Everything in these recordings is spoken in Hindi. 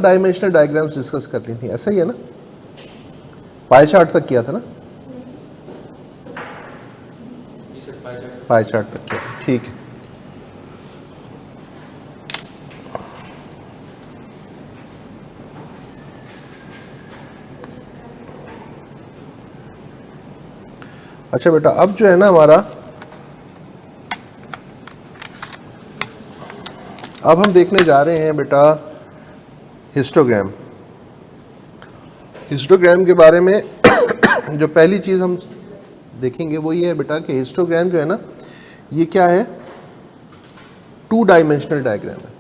डायमेंशनल डायग्राम्स डिस्कस कर ली थी, ऐसा ही है ना? पाई चार्ट तक किया था ना? पाई चार्ट तक किया, ठीक है। अच्छा बेटा, अब जो है ना हमारा, अब हम देखने जा रहे हैं बेटा हिस्टोग्राम। हिस्टोग्राम के बारे में जो पहली चीज़ हम देखेंगे वो ये है बेटा कि हिस्टोग्राम जो है ना, ये क्या है? टू डायमेंशनल डायग्राम है।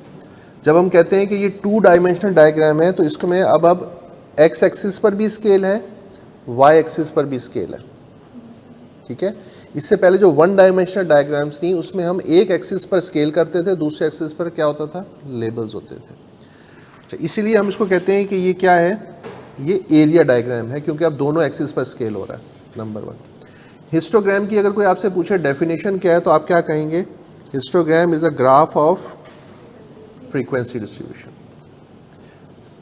जब हम कहते हैं कि ये टू डायमेंशनल डायग्राम है तो इसको में अब एक्स एक्सिस पर भी स्केल है, वाई एक्सिस पर भी स्केल है, ठीक है। इससे पहले जो वन डायमेंशनल डायग्राम्स थी उसमें हम एक एक्सिस पर स्केल करते थे, दूसरे एक्सिस पर क्या होता था? लेबल्स होते थे। अच्छा, इसीलिए हम इसको कहते हैं कि ये क्या है? ये एरिया डायग्राम है, क्योंकि अब दोनों एक्सिस पर स्केल हो रहा है, नंबर वन। हिस्टोग्राम की अगर कोई आपसे पूछे डेफिनेशन क्या है तो आप क्या कहेंगे? Histogram is a graph of frequency distribution.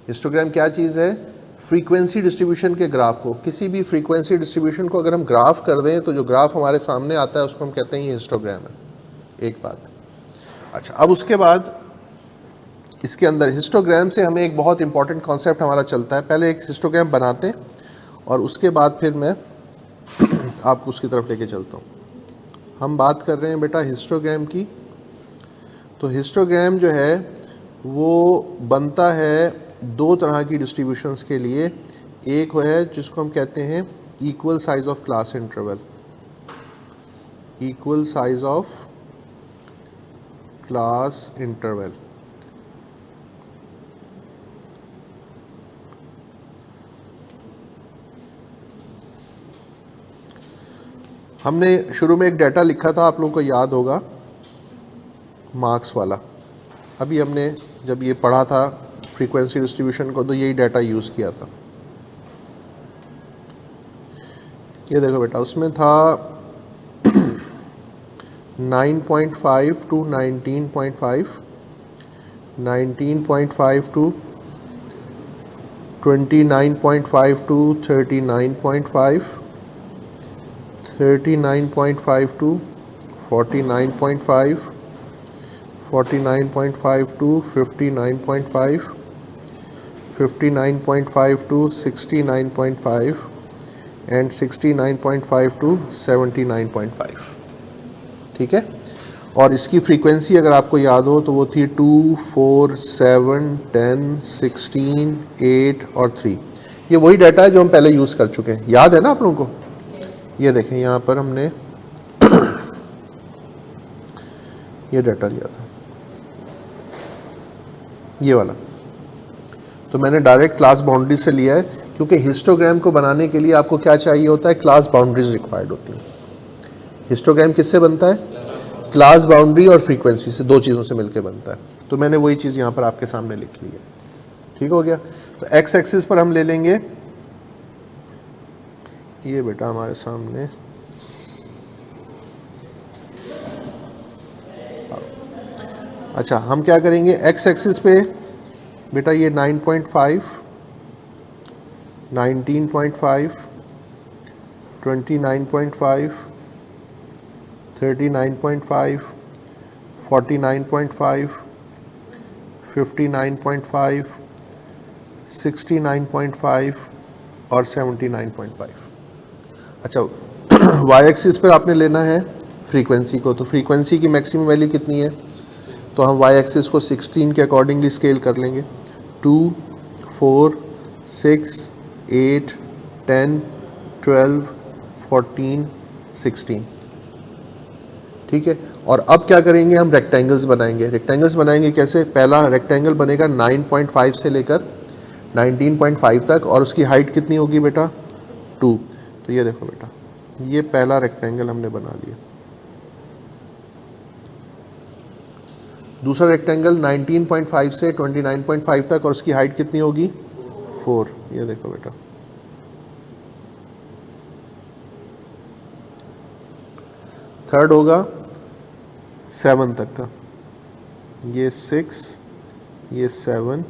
Histogram क्या चीज़ है? फ्रीक्वेंसी डिस्ट्रीब्यूशन के ग्राफ को, किसी भी फ्रीक्वेंसी डिस्ट्रीब्यूशन को अगर हम ग्राफ कर दें तो जो ग्राफ हमारे सामने आता है उसको हम कहते हैं ये हिस्टोग्राम है। एक बात। अच्छा, अब उसके बाद इसके अंदर हिस्टोग्राम से हमें एक बहुत इंपॉर्टेंट कॉन्सेप्ट हमारा चलता है। पहले एक हिस्टोग्राम बनाते हैं और उसके बाद फिर मैं आपको उसकी तरफ लेके चलता हूँ। हम बात कर रहे हैं बेटा हिस्टोग्राम की। तो हिस्टोग्राम जो है वो बनता है दो तरह की डिस्ट्रीब्यूशंस के लिए। एक है जिसको हम कहते हैं equal size of class interval, equal size of class interval. हमने शुरू में एक डाटा लिखा था, आप लोगों को याद होगा, मार्क्स वाला। अभी हमने जब ये पढ़ा था फ्रीक्वेंसी डिस्ट्रीब्यूशन को तो यही डाटा यूज़ किया था। ये देखो बेटा, उसमें था 9.5 to 19.5, 19.5 to 29.5 to 39.5, 39.5 to 49.5, 49.5 to 59.5, 59.5 to 69.5 and 69.5 to 79.5, ठीक है। और इसकी फ्रीक्वेंसी अगर आपको याद हो तो वो थी 2, 4, 7, 10, 16, 8 और 3। ये वही डाटा है जो हम पहले यूज़ कर चुके हैं, याद है ना आप लोगों को? ये देखें, यहाँ पर हमने ये डाटा लिया था, ये वाला। तो मैंने डायरेक्ट क्लास बाउंड्री से लिया है, क्योंकि हिस्टोग्राम को बनाने के लिए आपको क्या चाहिए होता है? क्लास बाउंड्रीज रिक्वायर्ड होती हैं। हिस्टोग्राम किससे बनता है? क्लास बाउंड्री और फ्रीक्वेंसी से, दो चीज़ों से मिलकर बनता है। तो मैंने वही चीज़ यहाँ पर आपके सामने लिख ली है, ठीक हो गया। तो एक्स एक्सिस पर हम ले लेंगे, ये बेटा हमारे सामने, अच्छा हम क्या करेंगे एक्स एक्सिस पे बेटा, ये 9.5, 19.5, 29.5, 39.5, 49.5, 59.5, 69.5 और 79.5। अच्छा, वाई एक्सिस पर आपने लेना है फ्रीक्वेंसी को। तो फ्रीक्वेंसी की मैक्सिमम वैल्यू कितनी है? तो हम वाई एक्सिस को 16 के अकॉर्डिंगली स्केल कर लेंगे। 2, 4, 6, 8, 10, 12, 14, 16, ठीक है। और अब क्या करेंगे? हम रेक्टेंगल्स बनाएंगे। रेक्टेंगल्स बनाएंगे कैसे? पहला रेक्टेंगल बनेगा 9.5 से लेकर 19.5 तक, और उसकी हाइट कितनी होगी बेटा? 2। तो ये देखो बेटा, ये पहला रेक्टेंगल हमने बना लिया। दूसरा रेक्टेंगल 19.5 से 29.5 तक, और उसकी हाइट कितनी होगी? 4। ये देखो बेटा, थर्ड होगा 7 तक का, ये 6, ये 7,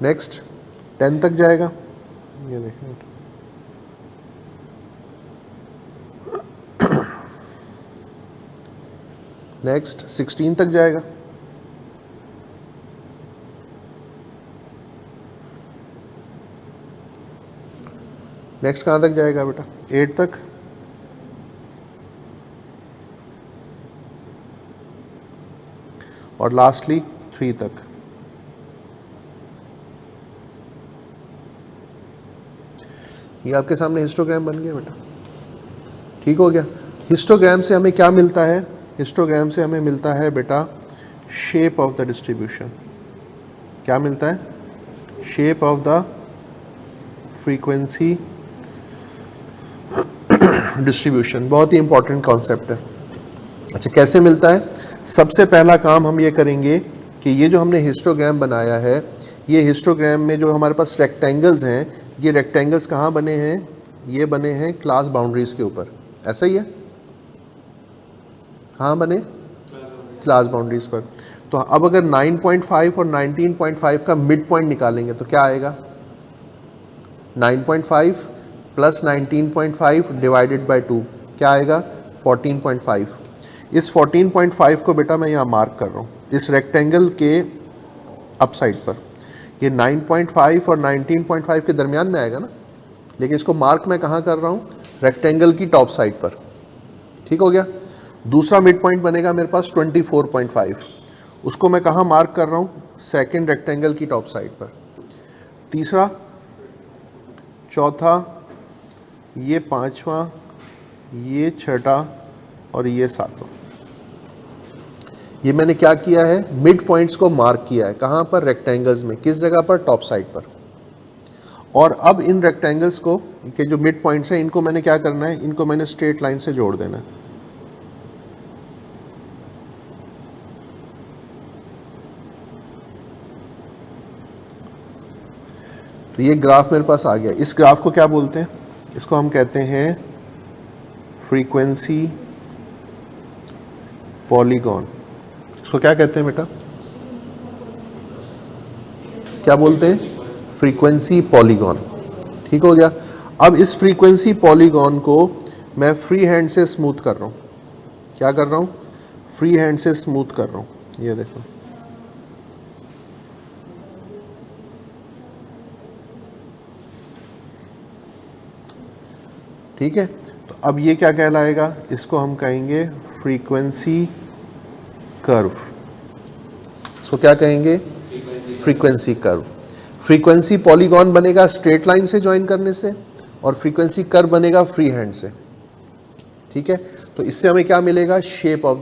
नेक्स्ट 10 तक जाएगा, ये देखें, नेक्स्ट 16 तक जाएगा, नेक्स्ट कहाँ तक जाएगा बेटा, 8 तक, और लास्टली 3 तक। ये आपके सामने हिस्टोग्राम बन गया बेटा, ठीक हो गया। हिस्टोग्राम से हमें क्या मिलता है, हिस्टोग्राम से हमें मिलता है बेटा शेप ऑफ द डिस्ट्रीब्यूशन। क्या मिलता है, shape of the frequency distribution. बहुत ही इंपॉर्टेंट कॉन्सेप्ट है। अच्छा, कैसे मिलता है, सबसे पहला काम हम ये करेंगे कि ये जो हमने हिस्टोग्राम बनाया है, ये हिस्टोग्राम में जो हमारे पास रेक्टेंगल्स हैं, ये रेक्टेंगल्स कहाँ बने हैं, ये बने हैं क्लास बाउंड्रीज के ऊपर, ऐसा ही है, कहाँ बने, क्लास बाउंड्रीज पर। तो अब अगर 9.5 और 19.5 का मिड पॉइंट निकालेंगे तो क्या आएगा, 9.5 प्लस 19.5 डिवाइडेड बाय 2 क्या आएगा, 14.5। इस 14.5 को बेटा मैं यहाँ मार्क कर रहा हूँ इस रेक्टेंगल के अप साइड पर। ये 9.5 और 19.5 के दरमियान में आएगा ना, लेकिन इसको मार्क मैं कहाँ कर रहा हूँ, रेक्टेंगल की टॉप साइड पर, ठीक हो गया। दूसरा मिड पॉइंट बनेगा मेरे पास 24.5, उसको मैं कहाँ मार्क कर रहा हूँ, सेकेंड रेक्टेंगल की टॉप साइड पर। तीसरा, चौथा, ये पांचवा, ये छठा और ये सातवां। ये मैंने क्या किया है, मिड पॉइंट्स को मार्क किया है, कहाँ पर, रेक्टेंगल्स में, किस जगह पर, टॉप साइड पर। और अब इन रेक्टेंगल्स को के जो मिड पॉइंट्स हैं, इनको मैंने क्या करना है, इनको मैंने स्ट्रेट लाइन से जोड़ देना है। तो ये ग्राफ मेरे पास आ गया। इस ग्राफ को क्या बोलते हैं, इसको हम कहते हैं फ्रीक्वेंसी पॉलीगॉन। इसको क्या कहते हैं बेटा, क्या बोलते हैं, फ्रीक्वेंसी पॉलीगॉन, ठीक हो गया। अब इस फ्रीक्वेंसी पॉलीगॉन को मैं फ्री हैंड से स्मूथ कर रहा हूँ। क्या कर रहा हूँ, फ्री हैंड से स्मूथ कर रहा हूँ, ये देखो। ठीक है, तो अब ये क्या कहलाएगा, इसको हम कहेंगे फ्रीक्वेंसी कर्व। इसको क्या कहेंगे, फ्रीक्वेंसी कर्व। फ्रीक्वेंसी पॉलीगॉन बनेगा स्ट्रेट लाइन से ज्वाइन करने से, और फ्रीक्वेंसी कर्व बनेगा फ्री हैंड से, ठीक है। तो इससे हमें क्या मिलेगा, shape of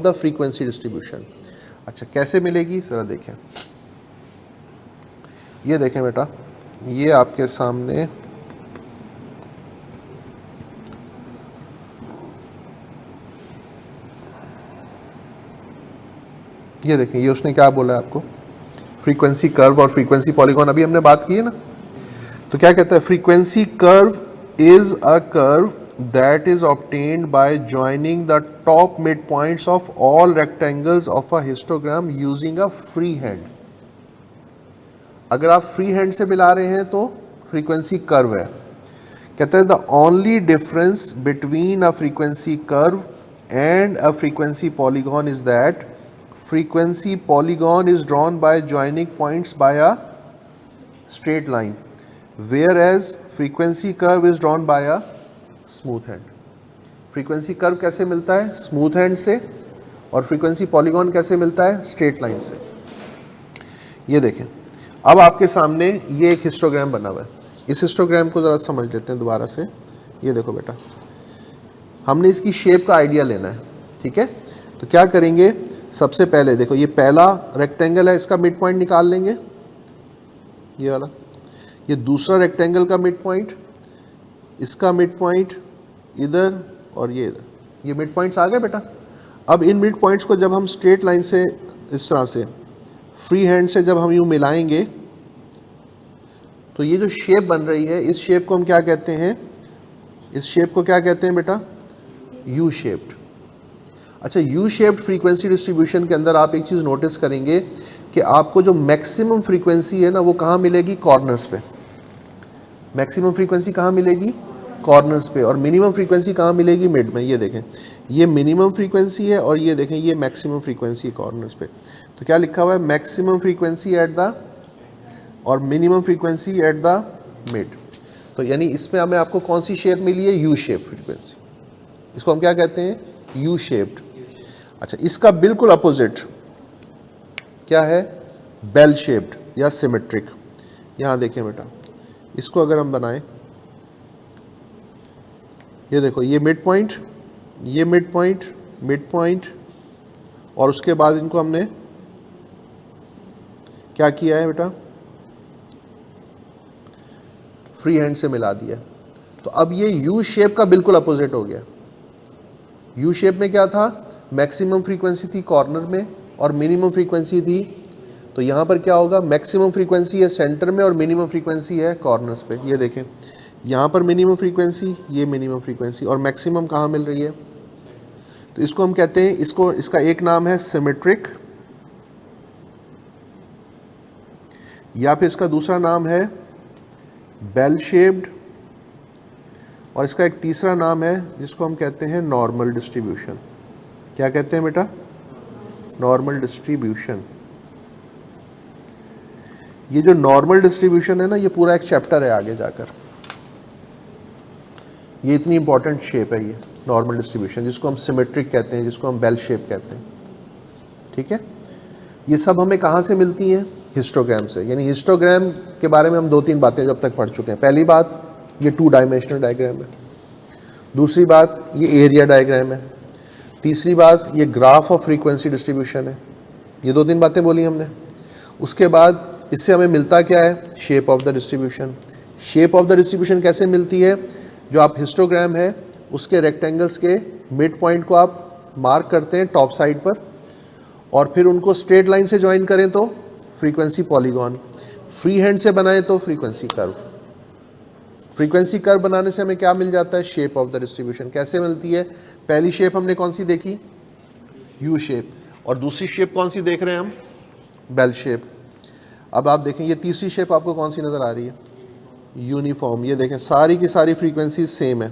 the frequency distribution. अच्छा, कैसे मिलेगी जरा देखें, ये देखें बेटा, ये आपके सामने ये देखें, ये उसने क्या बोला है आपको, फ्रीक्वेंसी कर्व और फ्रीक्वेंसी पॉलीगॉन अभी हमने बात की है ना। तो क्या कहता है, frequency curve is a curve that is obtained by joining the top mid points of all rectangles of a histogram using a free hand. अगर आप फ्री हैंड से मिला रहे हैं तो फ्रीक्वेंसी कर्व है। कहते हैं the only difference between a frequency curve and a frequency polygon is that frequency polygon is drawn by joining points by a straight line, whereas frequency curve is drawn by a smooth hand. frequency curve कैसे मिलता है, smooth hand से, और frequency polygon कैसे मिलता है, straight line से। ये देखें, अब आपके सामने ये एक हिस्टोग्राम बना हुआ है। इस हिस्टोग्राम को ज़रा समझ लेते हैं दोबारा से। ये देखो बेटा, हमने इसकी शेप का आइडिया लेना है, ठीक है। तो क्या करेंगे, सबसे पहले देखो, ये पहला रेक्टेंगल है, इसका मिड पॉइंट निकाल लेंगे, ये वाला। ये दूसरा रेक्टेंगल का मिड पॉइंट, इसका मिड पॉइंट इधर, और ये इधर, ये मिड पॉइंट्स आ गए बेटा। अब इन मिड पॉइंट्स को जब हम स्ट्रेट लाइन से इस तरह से फ्री हैंड से जब हम यूँ मिलाएंगे, तो ये जो शेप बन रही है, इस शेप को हम क्या कहते हैं, इस शेप को क्या कहते हैं बेटा, यू शेप्ड। अच्छा, यू शेप्ड फ्रीक्वेंसी डिस्ट्रीब्यूशन के अंदर आप एक चीज़ नोटिस करेंगे कि आपको जो मैक्सिमम फ्रीक्वेंसी है ना वो कहाँ मिलेगी, कॉर्नर्स पे। मैक्सिमम फ्रीक्वेंसी कहाँ मिलेगी, कॉर्नर्स पे, और मिनिमम फ्रीक्वेंसी कहाँ मिलेगी, मिड में। ये देखें, ये मिनिमम फ्रीक्वेंसी है और ये देखें ये मैक्सिमम फ्रीक्वेंसी है कॉर्नर्स पे। तो क्या लिखा हुआ है, मैक्सिमम फ्रीक्वेंसी एट द और minimum frequency at the mid. तो यानी इसमें हमें आपको कौन सी शेप मिली है, यू शेप फ्रीक्वेंसी। इसको हम क्या कहते हैं, यू शेप्ड। अच्छा, इसका बिल्कुल अपोजिट क्या है, बेल शेप्ड या सिमेट्रिक। यहाँ देखें बेटा, इसको अगर हम बनाएं, ये देखो, ये मिड पॉइंट, ये मिड पॉइंट, मिड पॉइंट, और उसके बाद इनको हमने क्या किया है बेटा, फ्री हैंड से मिला दिया। तो अब ये यू शेप का बिल्कुल अपोजिट हो गया। यू शेप में क्या था, मैक्सिमम फ्रीक्वेंसी थी कॉर्नर में और मिनिमम फ्रीक्वेंसी थी, तो यहाँ पर क्या होगा, मैक्सिमम फ्रीक्वेंसी है सेंटर में और मिनिमम फ्रीक्वेंसी है कॉर्नर्स पे। ये देखें, यहाँ पर मिनिमम फ्रीक्वेंसी, ये मिनिमम फ्रीक्वेंसी, और मैक्सिमम कहाँ मिल रही है। तो इसको हम कहते हैं, इसका एक नाम है सिमेट्रिक, या फिर इसका दूसरा नाम है बेल शेप्ड, और इसका एक तीसरा नाम है जिसको हम कहते हैं नॉर्मल डिस्ट्रीब्यूशन। क्या कहते हैं बेटा, नॉर्मल डिस्ट्रीब्यूशन। ये जो नॉर्मल डिस्ट्रीब्यूशन है ना, ये पूरा एक चैप्टर है आगे जाकर। ये इतनी इंपॉर्टेंट शेप है ये नॉर्मल डिस्ट्रीब्यूशन, जिसको हम सिमेट्रिक कहते हैं, जिसको हम बेल शेप कहते हैं। ठीक है, ये सब हमें कहाँ से मिलती हैं, हिस्टोग्राम से। यानी हिस्टोग्राम के बारे में हम 2-3 बातें जब तक पढ़ चुके हैं। पहली बात, ये 2 डायमेंशनल डायग्राम है। दूसरी बात, ये एरिया डायग्राम है। तीसरी बात, ये ग्राफ ऑफ फ्रीक्वेंसी डिस्ट्रीब्यूशन है। ये 2-3 बातें बोली हमने। उसके बाद इससे हमें मिलता क्या है, shape of the distribution. Shape of the distribution कैसे मिलती है, जो आप हिस्टोग्राम है उसके रेक्टेंगल्स के मिड पॉइंट को आप मार्क करते हैं टॉप साइड पर, और फिर उनको स्ट्रेट लाइन से ज्वाइन करें तो फ्रीक्वेंसी पॉलीगॉन, फ्री हैंड से बनाएं तो फ्रीक्वेंसी कर्व। फ्रीक्वेंसी कर्व बनाने से हमें क्या मिल जाता है, शेप ऑफ द डिस्ट्रीब्यूशन। कैसे मिलती है, पहली शेप हमने कौन सी देखी, यू शेप, और दूसरी शेप कौन सी देख रहे हैं हम, बेल शेप। अब आप देखें, ये तीसरी शेप आपको कौन सी नज़र आ रही है, यूनिफॉर्म। ये देखें, सारी की सारी फ्रीक्वेंसी सेम है,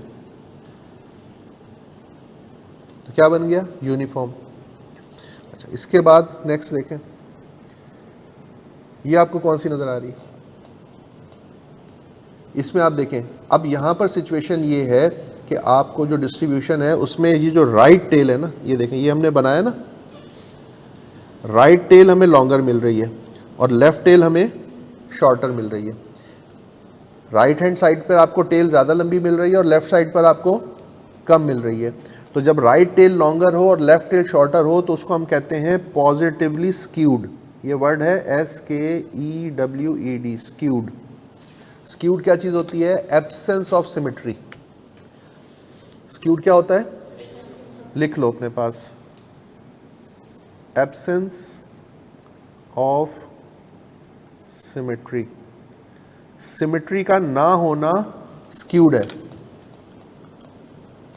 तो क्या बन गया, यूनिफॉर्म। अच्छा, इसके बाद नेक्स्ट देखें, ये आपको कौन सी नज़र आ रही है, इसमें आप देखें, अब यहाँ पर सिचुएशन ये है कि आपको जो डिस्ट्रीब्यूशन है उसमें ये जो राइट टेल है ना, ये देखें, ये हमने बनाया ना, राइट टेल हमें लॉन्गर मिल रही है और लेफ्ट टेल हमें शॉर्टर मिल रही है। राइट हैंड साइड पर आपको टेल ज़्यादा लंबी मिल रही है और लेफ्ट साइड पर आपको कम मिल रही है। तो जब राइट टेल लॉन्गर हो और लेफ्ट टेल शॉर्टर हो तो उसको हम कहते हैं पॉजिटिवली स्क्यूड। ये वर्ड है SKEWED, स्क्यूड। स्क्यूड क्या चीज़ होती है, एब्सेंस ऑफ सिमेट्री। स्क्यूड क्या होता है, लिख लो अपने पास, एब्सेंस ऑफ सिमेट्री। सिमेट्री का ना होना स्क्यूड है।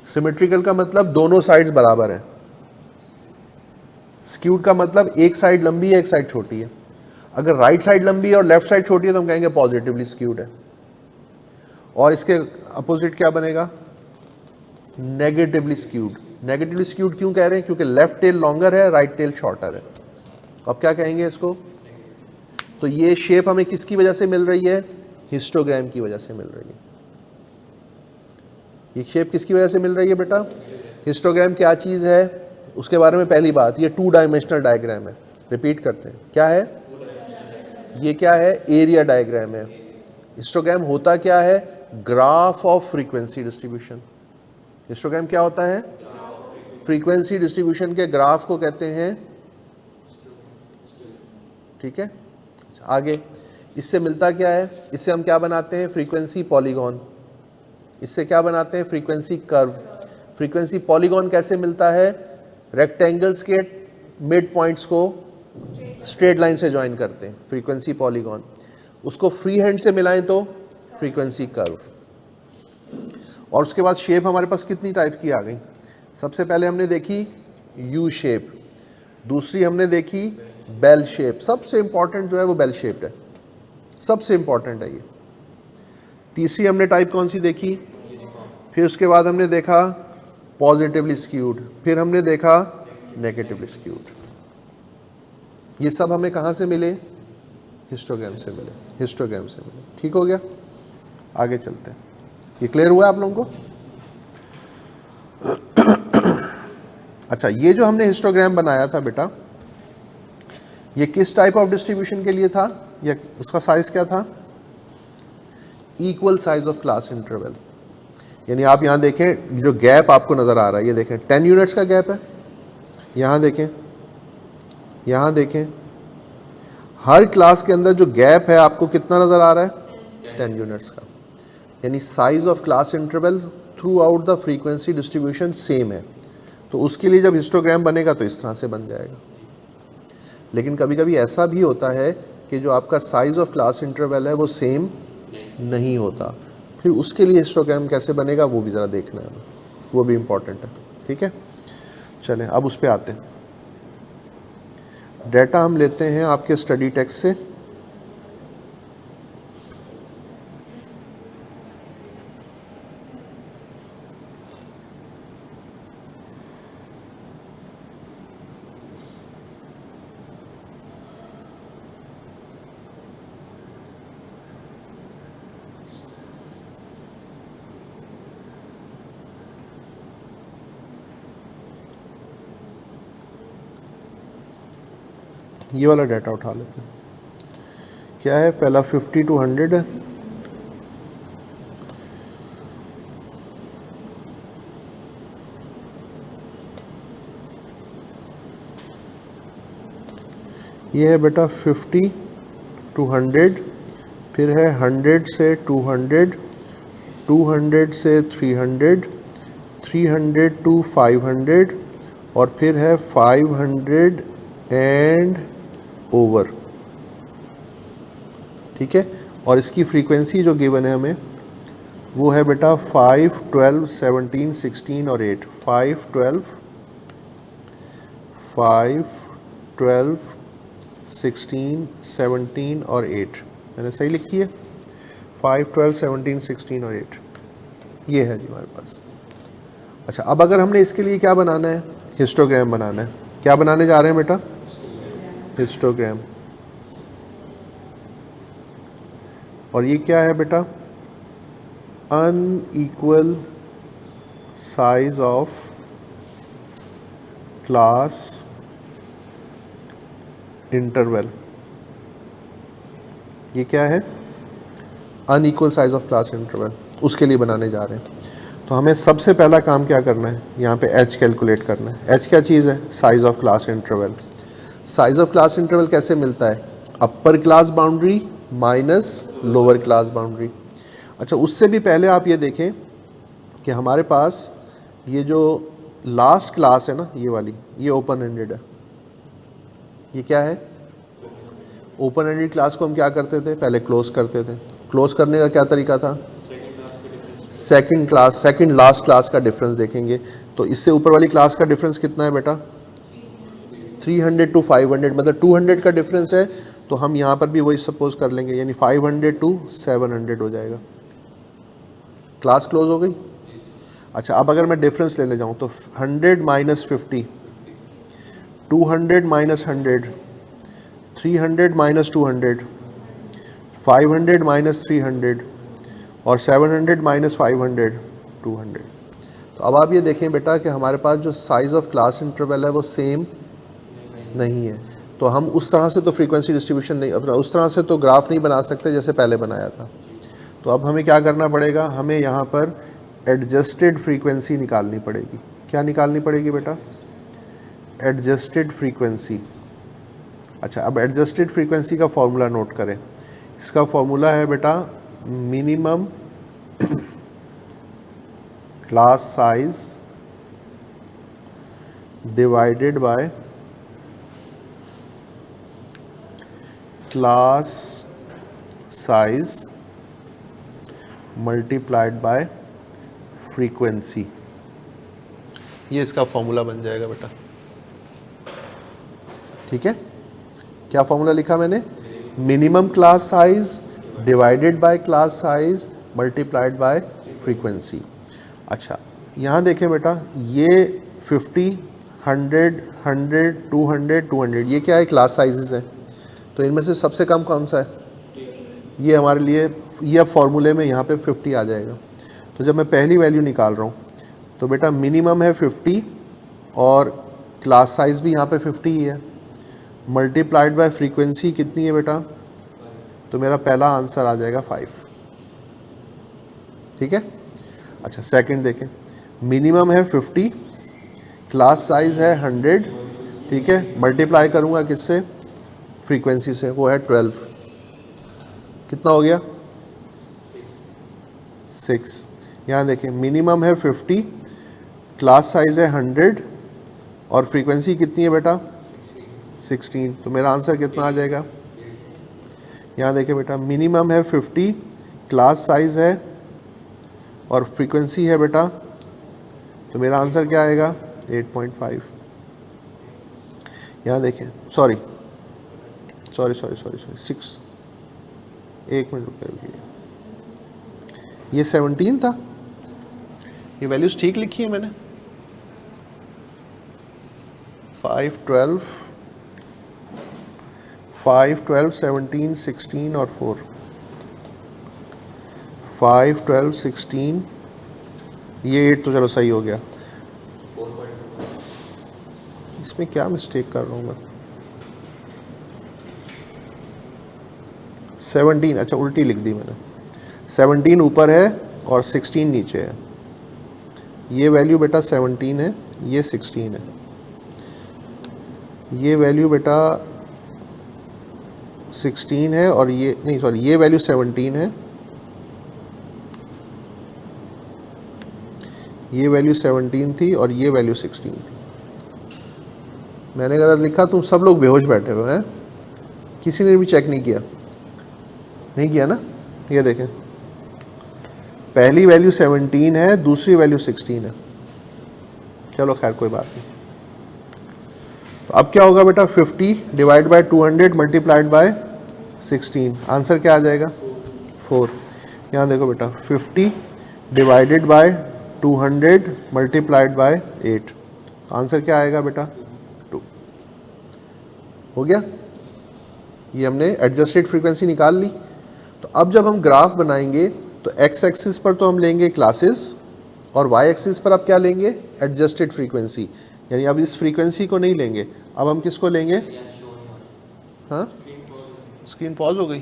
सिमेट्रिकल का मतलब दोनों साइड्स बराबर हैं। स्क्यूड का मतलब एक साइड लंबी है, एक साइड छोटी है। अगर राइट साइड लंबी है और लेफ्ट साइड छोटी है तो हम कहेंगे पॉजिटिवली स्क्यूड है। और इसके अपोजिट क्या बनेगा, नेगेटिवली स्क्यूड। नेगेटिवली स्क्यूड क्यों कह रहे हैं, क्योंकि लेफ्ट टेल लॉन्गर है, राइट टेल शॉर्टर है। अब क्या कहेंगे इसको, तो ये शेप हमें किसकी वजह से मिल रही है, हिस्टोग्राम की वजह से मिल रही है। ये शेप किसकी वजह से मिल रही है बेटा, हिस्टोग्राम क्या चीज़ है उसके बारे में पहली बात, ये 2 डायमेंशनल डायग्राम है। रिपीट करते हैं, क्या है, ये क्या है, एरिया डायग्राम है। हिस्टोग्राम होता क्या है, graph of frequency distribution. Histogram क्या होता है, फ्रीक्वेंसी डिस्ट्रीब्यूशन के ग्राफ को कहते हैं। ठीक है, अच्छा, आगे इससे मिलता क्या है, इससे हम क्या बनाते हैं, फ्रीक्वेंसी पॉलीगॉन। इससे क्या बनाते हैं, फ्रीक्वेंसी कर्व। फ्रीक्वेंसी पॉलीगॉन कैसे मिलता है, रेक्टेंगल्स के मिड पॉइंट्स को स्ट्रेट लाइन से ज्वाइन करते हैं, फ्रीक्वेंसी पॉलीगॉन। उसको फ्री हैंड से मिलाएं तो फ्रीक्वेंसी कर्व। और उसके बाद शेप हमारे पास कितनी टाइप की आ गई, सबसे पहले हमने देखी यू शेप, दूसरी हमने देखी बेल शेप, सबसे इंपॉर्टेंट जो है वो बेल शेप्ड है, सबसे इंपॉर्टेंट है ये। तीसरी हमने टाइप कौन सी देखी, फिर उसके बाद हमने देखा पॉजिटिवली स्क्यूड, फिर हमने देखा नेगेटिवली स्क्यूड। ये सब हमें कहाँ से मिले, हिस्टोग्राम से मिले, हिस्टोग्राम से मिले। ठीक हो गया, आगे चलते हैं। ये क्लियर हुआ आप लोगों को? अच्छा, ये जो हमने हिस्टोग्राम बनाया था बेटा, ये किस टाइप ऑफ डिस्ट्रीब्यूशन के लिए था, या उसका साइज क्या था, equal size of class interval. यानी आप यहाँ देखें, जो गैप आपको नज़र आ रहा है, ये देखें 10 यूनिट्स का गैप है। यहाँ देखें, यहाँ देखें, हर क्लास के अंदर जो गैप है आपको कितना नज़र आ रहा है, 10 यूनिट्स का। यानी size of class interval through out the frequency distribution same है। तो उसके लिए जब हिस्टोग्राम बनेगा तो इस तरह से बन जाएगा। लेकिन कभी कभी ऐसा भी होता है कि जो आपका साइज ऑफ क्लास इंटरवल है वो सेम नहीं होता, फिर उसके लिए हिस्टोग्राम कैसे बनेगा वो भी ज़रा देखना है, वो भी इम्पॉर्टेंट है। ठीक है, चलें अब उस पर आते हैं। डेटा हम लेते हैं आपके स्टडी टेक्स्ट से। ये वाला डाटा उठा लेते हैं। क्या है, पहला 50 to 100 है, ये है बेटा 50 to 100, फिर है 100 से 200, 200 से 300, 300 to 500, और फिर है 500 एंड ओवर। ठीक है, और इसकी फ्रीक्वेंसी जो गिवन है हमें वो है बेटा 5, 12, 17, 16 और 8। 5, 12, 16, 17 और 8। मैंने सही लिखी है, 5, 12, 17, 16 और 8, ये है जी हमारे पास। अच्छा, अब अगर हमने इसके लिए क्या बनाना है, हिस्टोग्राम बनाना है। क्या बनाने जा रहे हैं बेटा, हिस्टोग्राम। और ये क्या है बेटा, unequal size of class interval. ये क्या है, unequal size of class interval, उसके लिए बनाने जा रहे हैं। तो हमें सबसे पहला काम क्या करना है, यहाँ पे h कैलकुलेट करना है। h क्या चीज़ है, size of class interval. Size of class interval कैसे मिलता है, upper class boundary minus lower class boundary. अच्छा, उससे भी पहले आप ये देखें कि हमारे पास ये जो लास्ट क्लास है ना, ये वाली, ये ओपन एंडेड है। ये क्या है, ओपन एंडेड क्लास को हम क्या करते थे, पहले क्लोज करते थे। क्लोज करने का क्या तरीका था, second class, second last class का डिफरेंस देखेंगे। तो इससे ऊपर वाली क्लास का डिफरेंस कितना है बेटा, 300 to 500, मतलब 200 का डिफरेंस है। तो हम यहाँ पर भी वही सपोज कर लेंगे, यानी 500 to 700 हो जाएगा। क्लास क्लोज हो गई। अच्छा, अब अगर मैं डिफरेंस लेने जाऊँ तो 100 माइनस 50, 200 माइनस 100, 300 माइनस 200, 500 माइनस 300 और 700 माइनस 500, 200। तो अब आप ये देखें बेटा कि हमारे पास जो साइज़ ऑफ क्लास इंटरवल है वो सेम नहीं है। तो हम उस तरह से तो फ्रीक्वेंसी डिस्ट्रीब्यूशन नहीं, उस तरह से तो ग्राफ नहीं बना सकते जैसे पहले बनाया था। तो अब हमें क्या करना पड़ेगा, हमें यहाँ पर एडजस्टेड फ्रीक्वेंसी निकालनी पड़ेगी। क्या निकालनी पड़ेगी बेटा, एडजस्टेड फ्रीक्वेंसी। अच्छा, अब एडजस्टेड फ्रीक्वेंसी का फॉर्मूला नोट करें। इसका फॉर्मूला है बेटा minimum class size divided by class size multiplied by frequency. ये इसका फॉर्मूला बन जाएगा बेटा। ठीक है, क्या फॉर्मूला लिखा मैंने, minimum class size divided by class size multiplied by frequency. अच्छा यहाँ देखें बेटा, ये 50, 100, 100, 200, 200 ये क्या है, क्लास साइजेस हैं। तो इनमें से सबसे कम कौन सा है, ये हमारे लिए, ये अब फॉर्मूले में यहाँ पे 50 आ जाएगा। तो जब मैं पहली वैल्यू निकाल रहा हूँ तो बेटा मिनिमम है 50 और क्लास साइज भी यहाँ पे 50 ही है, मल्टीप्लाइड बाय फ्रीक्वेंसी कितनी है बेटा, तो मेरा पहला आंसर आ जाएगा 5। ठीक है। अच्छा सेकंड देखें, मिनिमम है 50, क्लास साइज है 100, ठीक है, मल्टीप्लाई करूँगा किससे, फ्रीक्वेंसी से, वो है 12, कितना हो गया 6। यहाँ देखें मिनिमम है 50, क्लास साइज है 100 और फ्रीक्वेंसी कितनी है बेटा 16, तो मेरा आंसर कितना आ जाएगा। यहाँ देखें बेटा मिनिमम है 50, क्लास साइज है और फ्रीक्वेंसी है बेटा, तो मेरा आंसर क्या आएगा 8.5। यहाँ देखें सॉरी 6, एक मिनट रुकिए, ये 17 था, ये वैल्यूज ठीक लिखी है मैंने, 5, 12, 17, 16 और 4, 5, 12, 16, ये 8 तो चलो सही हो गया। इसमें क्या मिस्टेक कर रहा हूँ मैं, 17, अच्छा उल्टी लिख दी मैंने, 17 ऊपर है और 16 नीचे है। ये वैल्यू बेटा 17 है, ये 16 है, ये वैल्यू बेटा 16 है और ये नहीं सॉरी, ये वैल्यू 17 है, ये वैल्यू 17 थी और ये वैल्यू 16 थी। मैंने गलत लिखा, तुम सब लोग बेहोश बैठे हुए हैं, किसी ने भी चेक नहीं किया ना। ये देखें पहली वैल्यू 17 है, दूसरी वैल्यू 16 है, चलो खैर कोई बात नहीं। तो अब क्या होगा बेटा, 50 divide by 200 multiplied by 16, answer क्या आ जाएगा 4। यहाँ देखो बेटा 50 divided by 200 multiplied by 8, answer क्या आएगा बेटा 2। हो गया, ये हमने एडजस्टेड फ्रीक्वेंसी निकाल ली। तो अब जब हम ग्राफ बनाएंगे तो एक्स एक्सिस पर तो हम लेंगे क्लासेस और वाई एक्सिस पर अब क्या लेंगे, एडजस्टेड फ्रीक्वेंसी, यानी अब इस फ्रीक्वेंसी को नहीं लेंगे, अब हम किसको लेंगे। हाँ स्क्रीन पॉज हो गई,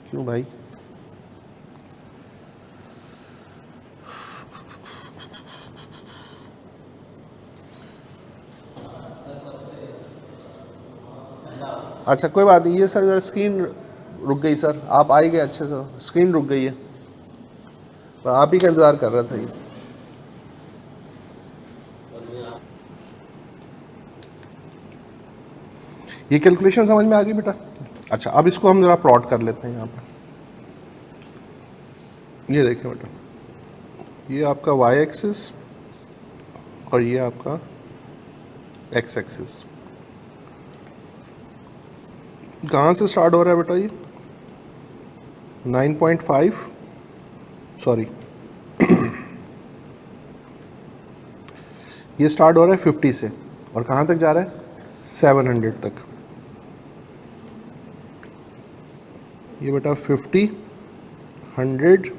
क्यों भाई, अच्छा कोई बात नहीं, ये सर जरा स्क्रीन रुक गई सर, आप आ ही गए अच्छे से, स्क्रीन रुक गई है, आप ही का इंतज़ार कर रहा था ये कैलकुलेशन समझ में आ गई बेटा। अच्छा अब इसको हम ज़रा प्लॉट कर लेते हैं यहाँ पर, ये देखें बेटा, ये आपका वाई एक्सिस और ये आपका एक्स एक्सिस, कहाँ से स्टार्ट हो रहा है बेटा, ये 9.5 सॉरी ये स्टार्ट हो रहा है 50 से और कहाँ तक जा रहा है 700 तक। ये बेटा 50, 100,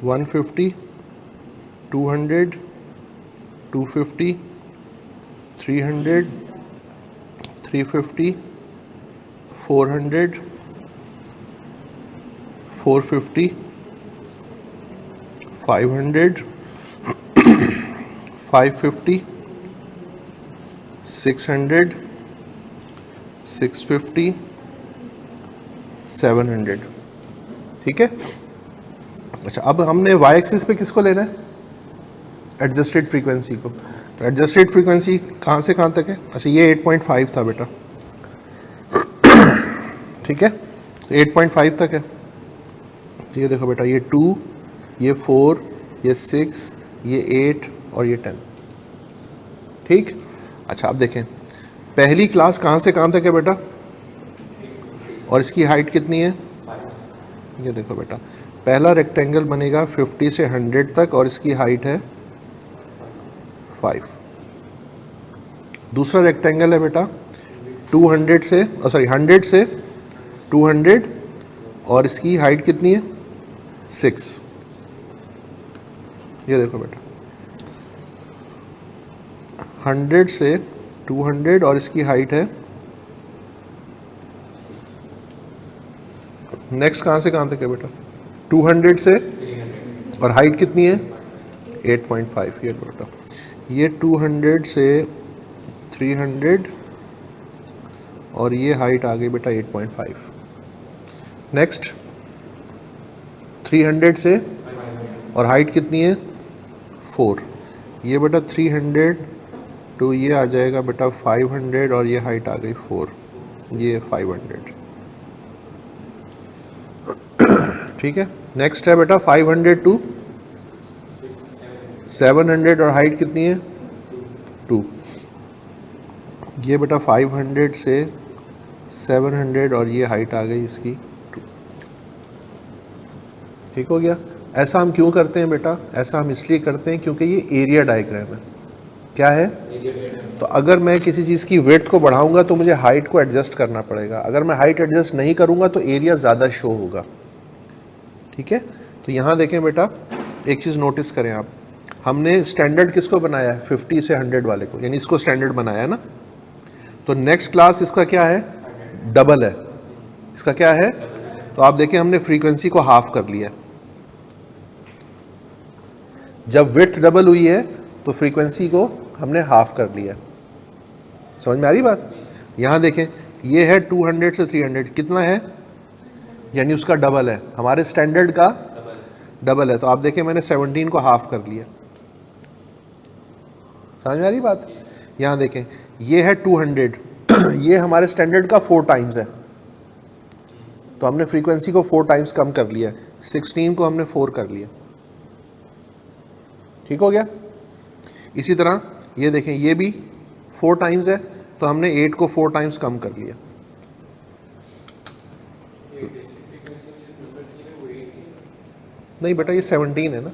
150, 200, 250, 300, 350, 400, 450, 500, 550, 600, 650, 700, ठीक है। अच्छा अब हमने वाई एक्सिस पे किसको लेना है, एडजस्टेड फ्रीक्वेंसी को। तो एडजस्टेड फ्रीक्वेंसी कहाँ से कहाँ तक है, अच्छा ये 8.5 था बेटा, ठीक है, तो 8.5 तक है। ये देखो बेटा, ये 2, ये 4, ये 6, ये 8 और ये 10, ठीक। अच्छा अब देखें पहली क्लास कहाँ से कहाँ तक है बेटा, और इसकी हाइट कितनी है, ये देखो बेटा, पहला रेक्टेंगल बनेगा 50 से 100 तक और इसकी हाइट है 5। दूसरा रेक्टेंगल है बेटा 100 से 200 और इसकी हाइट कितनी है 6। ये देखो बेटा 100 से 200 और इसकी हाइट है, नेक्स्ट कहाँ से कहाँ तक है बेटा, 200 से और हाइट कितनी है 8.5। ये बेटा ये 200 से 300 और ये हाइट आ गई बेटा 8.5। नेक्स्ट 300 से और हाइट कितनी है 4। ये बेटा 300 तो ये आ जाएगा बेटा 500 और ये हाइट आ गई 4, ये 500। ठीक है। नेक्स्ट है बेटा 500 टू 700 और हाइट कितनी है 2। ये बेटा 500 से 700 और ये हाइट आ गई इसकी 2। ठीक हो गया। ऐसा हम क्यों करते हैं बेटा, ऐसा हम इसलिए करते हैं क्योंकि ये एरिया डायग्राम है। क्या है, तो अगर मैं किसी चीज़ की विड्थ को बढ़ाऊंगा तो मुझे हाइट को एडजस्ट करना पड़ेगा, अगर मैं हाइट एडजस्ट नहीं करूंगा तो एरिया ज़्यादा शो होगा। ठीक है। तो यहाँ देखें बेटा, एक चीज़ नोटिस करें आप, हमने स्टैंडर्ड किसको बनाया है 50 से 100 वाले को, यानी इसको स्टैंडर्ड बनाया है ना। तो नेक्स्ट क्लास इसका क्या है, डबल है। इसका क्या है, तो आप देखें हमने फ्रीक्वेंसी को हाफ कर लिया है। जब विड्थ डबल हुई है तो फ्रीक्वेंसी को हमने हाफ कर लिया है। समझ में आ रही बात। यहाँ देखें ये है 200 से 300 कितना है, यानी उसका डबल है, हमारे स्टैंडर्ड का डबल है। तो आप देखें मैंने 17 को हाफ कर लिया। समझ में आ रही बात। यहाँ देखें ये है 200 ये हमारे स्टैंडर्ड का 4 टाइम्स है, तो हमने फ्रीक्वेंसी को 4 टाइम्स कम कर लिया। 16 को हमने 4 कर लिया। ठीक हो गया। इसी तरह ये देखें ये भी 4 टाइम्स है, तो हमने 8 को 4 टाइम्स कम कर लिया। नहीं बेटा ये 17 है ना,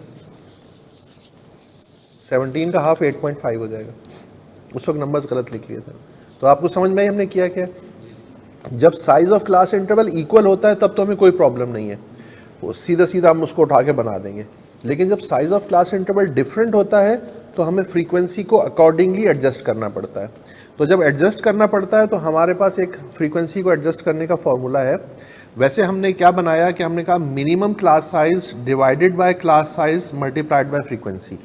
17 का हाफ 8.5 हो जाएगा। उस वक्त नंबर्स गलत लिख लिए थे। तो आपको समझ में आई हमने किया क्या, जब size of class interval equal होता है तब तो हमें कोई प्रॉब्लम नहीं है, वो सीधा सीधा हम उसको उठा के बना देंगे। लेकिन जब size of class interval different होता है तो हमें फ्रीक्वेंसी को अकॉर्डिंगली एडजस्ट करना पड़ता है। तो जब एडजस्ट करना पड़ता है तो हमारे पास एक फ्रीक्वेंसी को एडजस्ट करने का फॉर्मूला है। वैसे हमने क्या बनाया कि हमने कहा minimum class size divided by class size multiplied by frequency.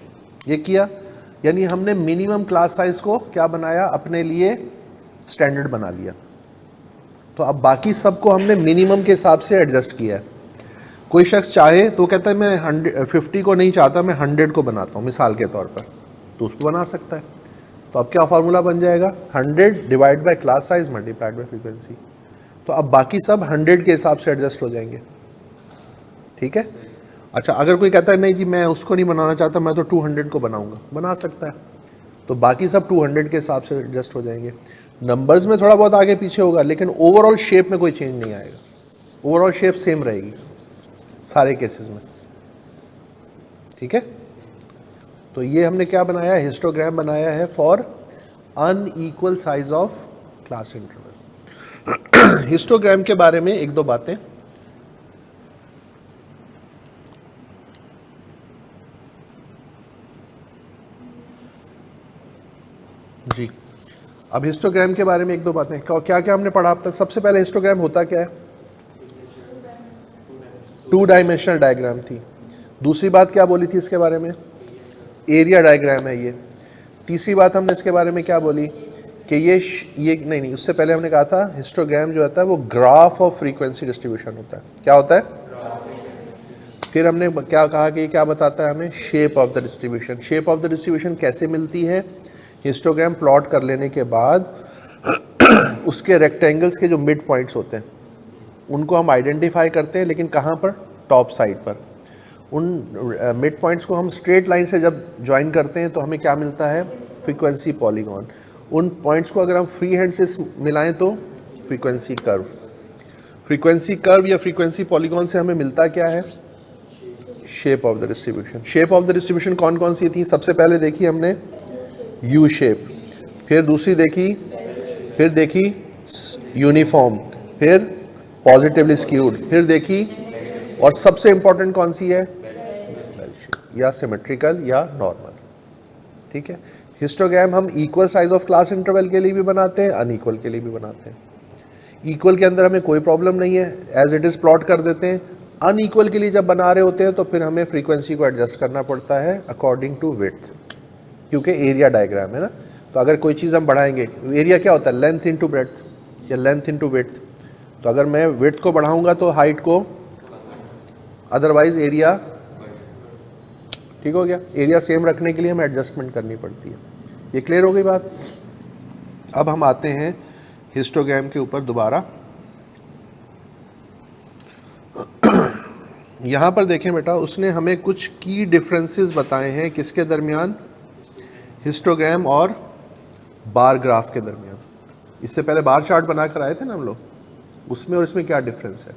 ये किया, यानी हमने मिनिमम क्लास साइज को क्या बनाया, अपने लिए स्टैंडर्ड बना लिया। तो अब बाकी सबको हमने मिनिमम के हिसाब से एडजस्ट किया है। कोई शख्स चाहे तो कहता है मैं 50 को नहीं चाहता, मैं 100 को बनाता हूँ मिसाल के तौर पर, तो उसको बना सकता है। तो अब क्या फार्मूला बन जाएगा, 100 divide by class size multiplied by frequency. तो अब बाकी सब 100 के हिसाब से एडजस्ट हो जाएंगे। ठीक है। अच्छा, अगर कोई कहता है नहीं जी मैं उसको नहीं बनाना चाहता, मैं तो 200 को बनाऊंगा, बना सकता है। तो बाकी सब 200 के हिसाब से एडजस्ट हो जाएंगे। नंबर्स में थोड़ा बहुत आगे पीछे होगा, लेकिन ओवरऑल शेप में कोई चेंज नहीं आएगा। ओवरऑल शेप सेम रहेगी सारे केसेस में। ठीक है। तो ये हमने क्या बनाया है, हिस्टोग्राम बनाया है for unequal size of class interval. Histogram के बारे में एक दो बातें। जी, अब हिस्टोग्राम के बारे में एक दो बातें। क्या क्या हमने पढ़ा अब तक। सबसे पहले हिस्टोग्राम होता क्या है, 2 डायमेंशनल डायग्राम थी। दूसरी बात क्या बोली थी इसके बारे में, एरिया डायग्राम है ये। तीसरी बात हमने इसके बारे में क्या बोली कि ये नहीं, उससे पहले हमने कहा था हिस्टोग्राम जो होता है वो ग्राफ ऑफ फ्रीक्वेंसी डिस्ट्रीब्यूशन होता है। क्या होता है, फिर हमने क्या कहा कि क्या बताता है हमें, shape of the distribution. Shape of the distribution कैसे मिलती है, हिस्टोग्राम प्लॉट कर लेने के बाद उसके रेक्टेंगल्स के जो मिड पॉइंट्स होते हैं उनको हम आइडेंटिफाई करते हैं, लेकिन कहाँ पर, टॉप साइड पर। उन मिड पॉइंट्स को हम स्ट्रेट लाइन से जब ज्वाइन करते हैं तो हमें क्या मिलता है, फ्रीक्वेंसी पॉलीगॉन। उन पॉइंट्स को अगर हम फ्री हैंड से मिलाएं तो फ्रीक्वेंसी कर्व, फ्रीक्वेंसी कर्व या फ्रीक्वेंसी पॉलीगॉन से हमें मिलता क्या है? Shape of the distribution. Shape of the distribution कौन कौन सी थी? सबसे पहले देखी हमने यू शेप, फिर दूसरी देखी, फिर देखी यूनिफॉर्म, फिर पॉजिटिवली स्क्यूड, फिर देखी, और सबसे इंपॉर्टेंट कौन सी है? या सिमेट्रिकल या नॉर्मल। ठीक है, हिस्टोग्राम हम equal size of class interval के लिए भी बनाते हैं, अनइक्वल के लिए भी बनाते हैं। इक्वल के अंदर हमें कोई प्रॉब्लम नहीं है, एज इट इज प्लॉट कर देते हैं। अनइक्वल के लिए जब बना रहे होते हैं तो फिर हमें फ्रीक्वेंसी को एडजस्ट करना पड़ता है अकॉर्डिंग टू विड्थ, क्योंकि एरिया डायग्राम है ना। तो अगर कोई चीज़ हम बढ़ाएंगे, एरिया क्या होता है? लेंथ इनटू ब्रेड्थ या लेंथ इनटू विड्थ। तो अगर मैं विड्थ को बढ़ाऊंगा तो हाइट को, अदरवाइज एरिया, ठीक हो गया। एरिया सेम रखने के लिए हमें एडजस्टमेंट करनी पड़ती है। ये क्लियर हो गई बात। अब हम आते हैं हिस्टोग्राम के ऊपर दोबारा। यहां पर देखें बेटा, उसने हमें कुछ की डिफरेंसेस बताए हैं किसके दरमियान? हिस्टोग्राम और बार ग्राफ के दरमियान। इससे पहले बार चार्ट बनाकर आए थे ना हम लोग, उसमें और इसमें क्या डिफरेंस है?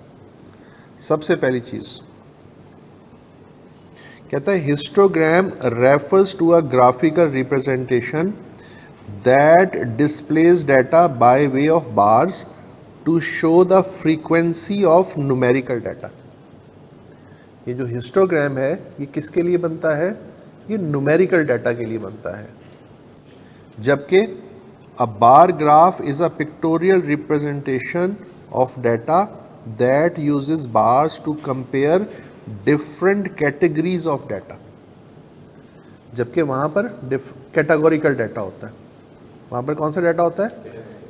सबसे पहली चीज कहता है histogram refers to a graphical representation that displays data by way of bars to show the frequency of numerical data. ये जो हिस्टोग्राम है ये किसके लिए बनता है? ये न्यूमेरिकल डाटा के लिए बनता है, जबकि a bar graph is a pictorial representation of data that uses bars to compare different categories of data. जबकि वहां पर कैटेगोरिकल डाटा होता है। वहां पर कौन सा डाटा होता है?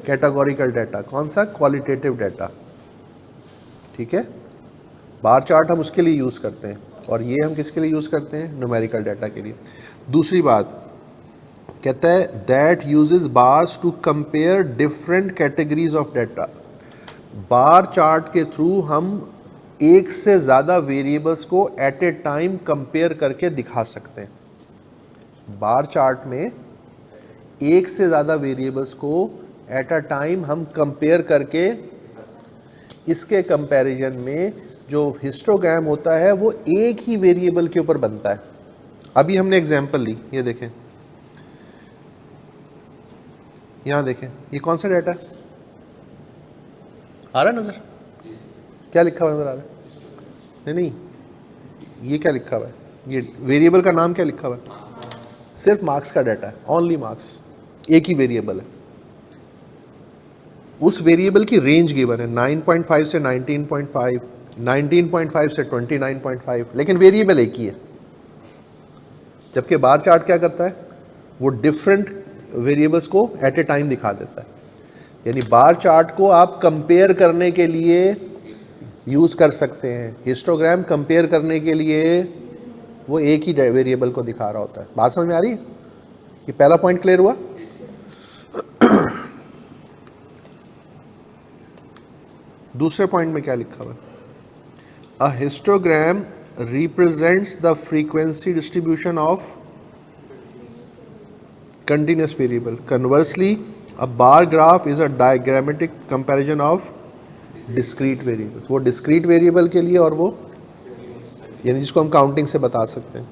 Categorical data. कौन सा? Qualitative data. ठीक है, बार चार्ट हम उसके लिए यूज करते हैं, और ये हम किसके लिए यूज करते हैं? न्यूमेरिकल डाटा के लिए। दूसरी बात कहता है that uses bars to compare different categories of data. Bar chart के थ्रू हम एक से ज़्यादा वेरिएबल्स को एट ए टाइम कंपेयर करके दिखा सकते हैं। बार चार्ट में एक से ज़्यादा वेरिएबल्स को एट अ टाइम हम कंपेयर करके, इसके कंपैरिजन में जो हिस्टोग्राम होता है वो एक ही वेरिएबल के ऊपर बनता है। अभी हमने एग्जांपल ली, ये देखें, यहां देखें, ये कौन सा डाटा है? आ रहा है नजर? क्या लिखा हुआ नजर आ रहा है? नहीं, ये क्या लिखा हुआ है? ये वेरिएबल का नाम क्या लिखा हुआ है? सिर्फ मार्क्स का डाटा है, ओनली मार्क्स, एक ही वेरिएबल है। उस वेरिएबल की रेंज गिवन है 9.5 से 19.5, 19.5 से 29.5, लेकिन वेरिएबल एक ही है। जबकि बार चार्ट क्या करता है? वो डिफरेंट वेरिएबल्स को एट ए टाइम दिखा देता है। यानी बार चार्ट को आप कंपेयर करने के लिए यूज कर सकते हैं, हिस्टोग्राम कंपेयर करने के लिए वो एक ही वेरिएबल को दिखा रहा होता है। बात समझ में आ रही है? ये पहला पॉइंट क्लियर हुआ। दूसरे पॉइंट में क्या लिखा हुआ है? अ histogram represents the frequency distribution of continuous variable. Conversely, a bar graph is a diagrammatic comparison of discrete variables. वो discrete variable के लिए और वो यानी जिसको हम काउंटिंग से बता सकते हैं.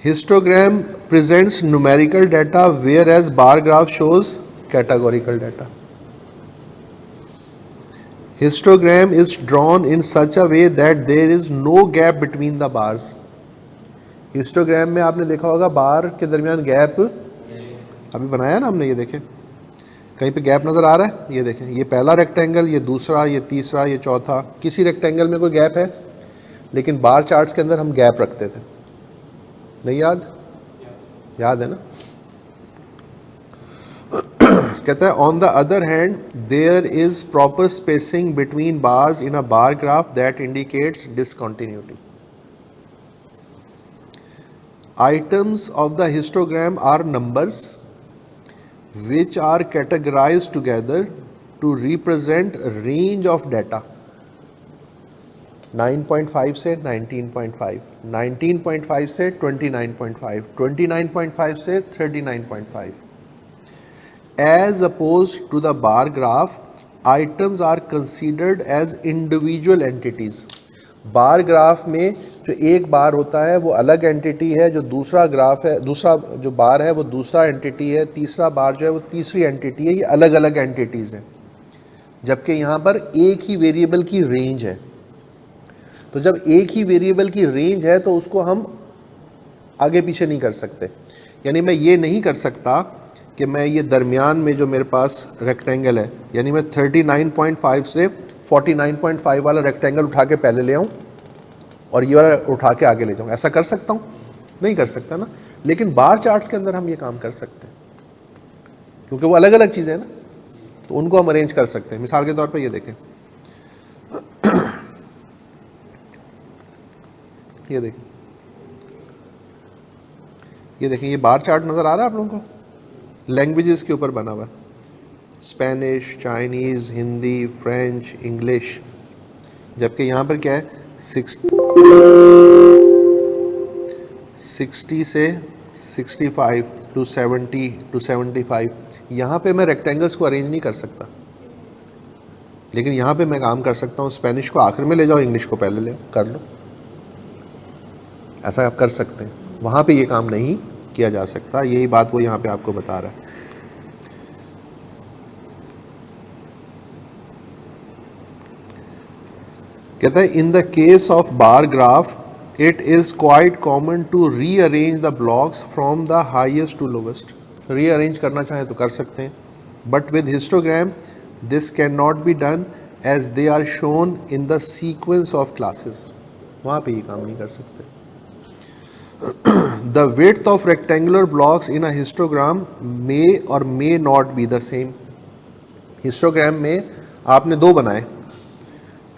Histogram presents numerical data whereas bar graph shows categorical data. Histogram is drawn in such a way that there is no gap between the bars. Histogram में आपने देखा होगा बार के दरमियान गैप अभी बनाया ना हमने, ये देखें कहीं पे गैप नज़र आ रहा है? ये देखें, ये पहला रेक्टेंगल, ये दूसरा, ये तीसरा, ये चौथा, किसी रेक्टेंगल में कोई गैप है? लेकिन बार चार्ट्स के अंदर हम गैप रखते थे, नहीं याद? याद है ना? कहता है on the other hand there is proper spacing between bars in a bar graph that indicates discontinuity. Items of the histogram are numbers which are categorized together to represent a range of data. 9.5 से 19.5, 19.5 से 29.5, 29.5 से 39.5. As opposed to the bar graph items are considered as individual entities. Bar graph में जो एक बार होता है वो अलग एंटिटी है, जो दूसरा ग्राफ है, दूसरा जो बार है वो दूसरा एंटिटी है, तीसरा बार जो है वो तीसरी एंटिटी है। ये अलग अलग एंटिटीज़ हैं, जबकि यहाँ पर एक ही वेरिएबल की रेंज है। तो जब एक ही वेरिएबल की रेंज है तो उसको हम आगे पीछे नहीं कर सकते। यानी मैं ये नहीं कर सकता कि मैं ये दरमियान में जो मेरे पास रेक्टेंगल है, यानी मैं 39.5 से 49.5 वाला रेक्टेंगल उठा के पहले ले आऊँ और ये वाला उठा के आगे ले जाऊँ। ऐसा कर सकता हूँ? नहीं कर सकता ना। लेकिन बार चार्ट्स के अंदर हम ये काम कर सकते हैं, क्योंकि वो अलग अलग चीज़ें हैं ना, तो उनको हम अरेंज कर सकते हैं। मिसाल के तौर पे ये देखें, ये देखें, ये देखें, ये बार चार्ट नज़र आ रहा है आप लोगों को? लैंग्वेजेस के ऊपर बना हुआ है, Spanish, Chinese, Hindi, French, English. जबकि यहाँ पर क्या है, 60 से 65 टू 70 टू 75। यहाँ पे मैं रेक्टेंगल्स को अरेंज नहीं कर सकता, लेकिन यहाँ पे मैं काम कर सकता हूँ। स्पेनिश को आखिर में ले जाओ, इंग्लिश को पहले ले कर लो। ऐसा आप कर सकते हैं। वहाँ पे ये काम नहीं किया जा सकता। यही बात वो यहाँ पे आपको बता रहा है। कहता है in the case of bar graph it is quite common to rearrange the blocks from the highest to lowest. Rearrange करना चाहें तो कर सकते हैं, but with histogram this can not be done as they are shown in the sequence of classes. वहाँ पे ये काम नहीं कर सकते। The width of rectangular blocks in a histogram may or may not be the same. Histogram में आपने दो बनाए,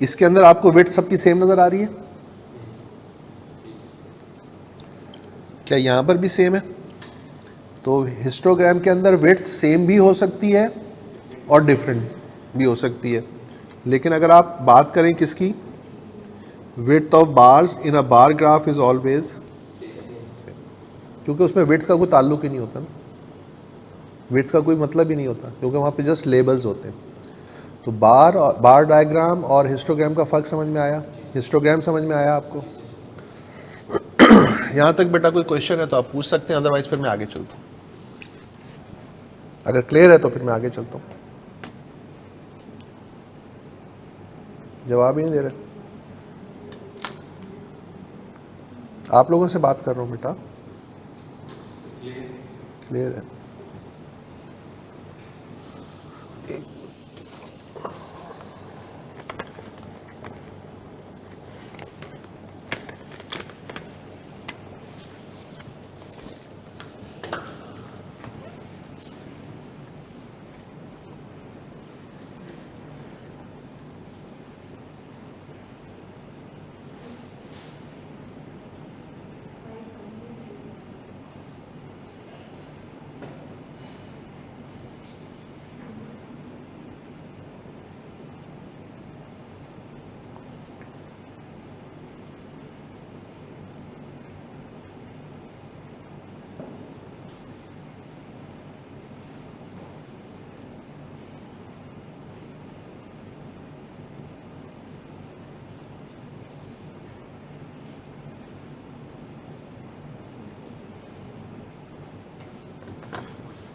इसके अंदर आपको विड्थ सबकी सेम नजर आ रही है? क्या यहाँ पर भी सेम है? तो हिस्टोग्राम के अंदर विड्थ सेम भी हो सकती है और डिफरेंट भी हो सकती है। लेकिन अगर आप बात करें किसकी, width of bars in a bar graph is always, क्योंकि उसमें विड्थ का कोई ताल्लुक ही नहीं होता ना, विड्थ का कोई मतलब ही नहीं होता, क्योंकि वहाँ पे जस्ट लेबल्स होते हैं। तो बार डायग्राम और हिस्टोग्राम का फ़र्क समझ में आया? हिस्टोग्राम समझ में आया आपको? यहाँ तक बेटा कोई क्वेश्चन है तो आप पूछ सकते हैं, अदरवाइज फिर मैं आगे चलता हूँ। अगर क्लियर है तो फिर मैं आगे चलता हूँ। जवाब ही नहीं दे रहे। आप लोगों से बात कर रहा हूँ बेटा। क्लियर है?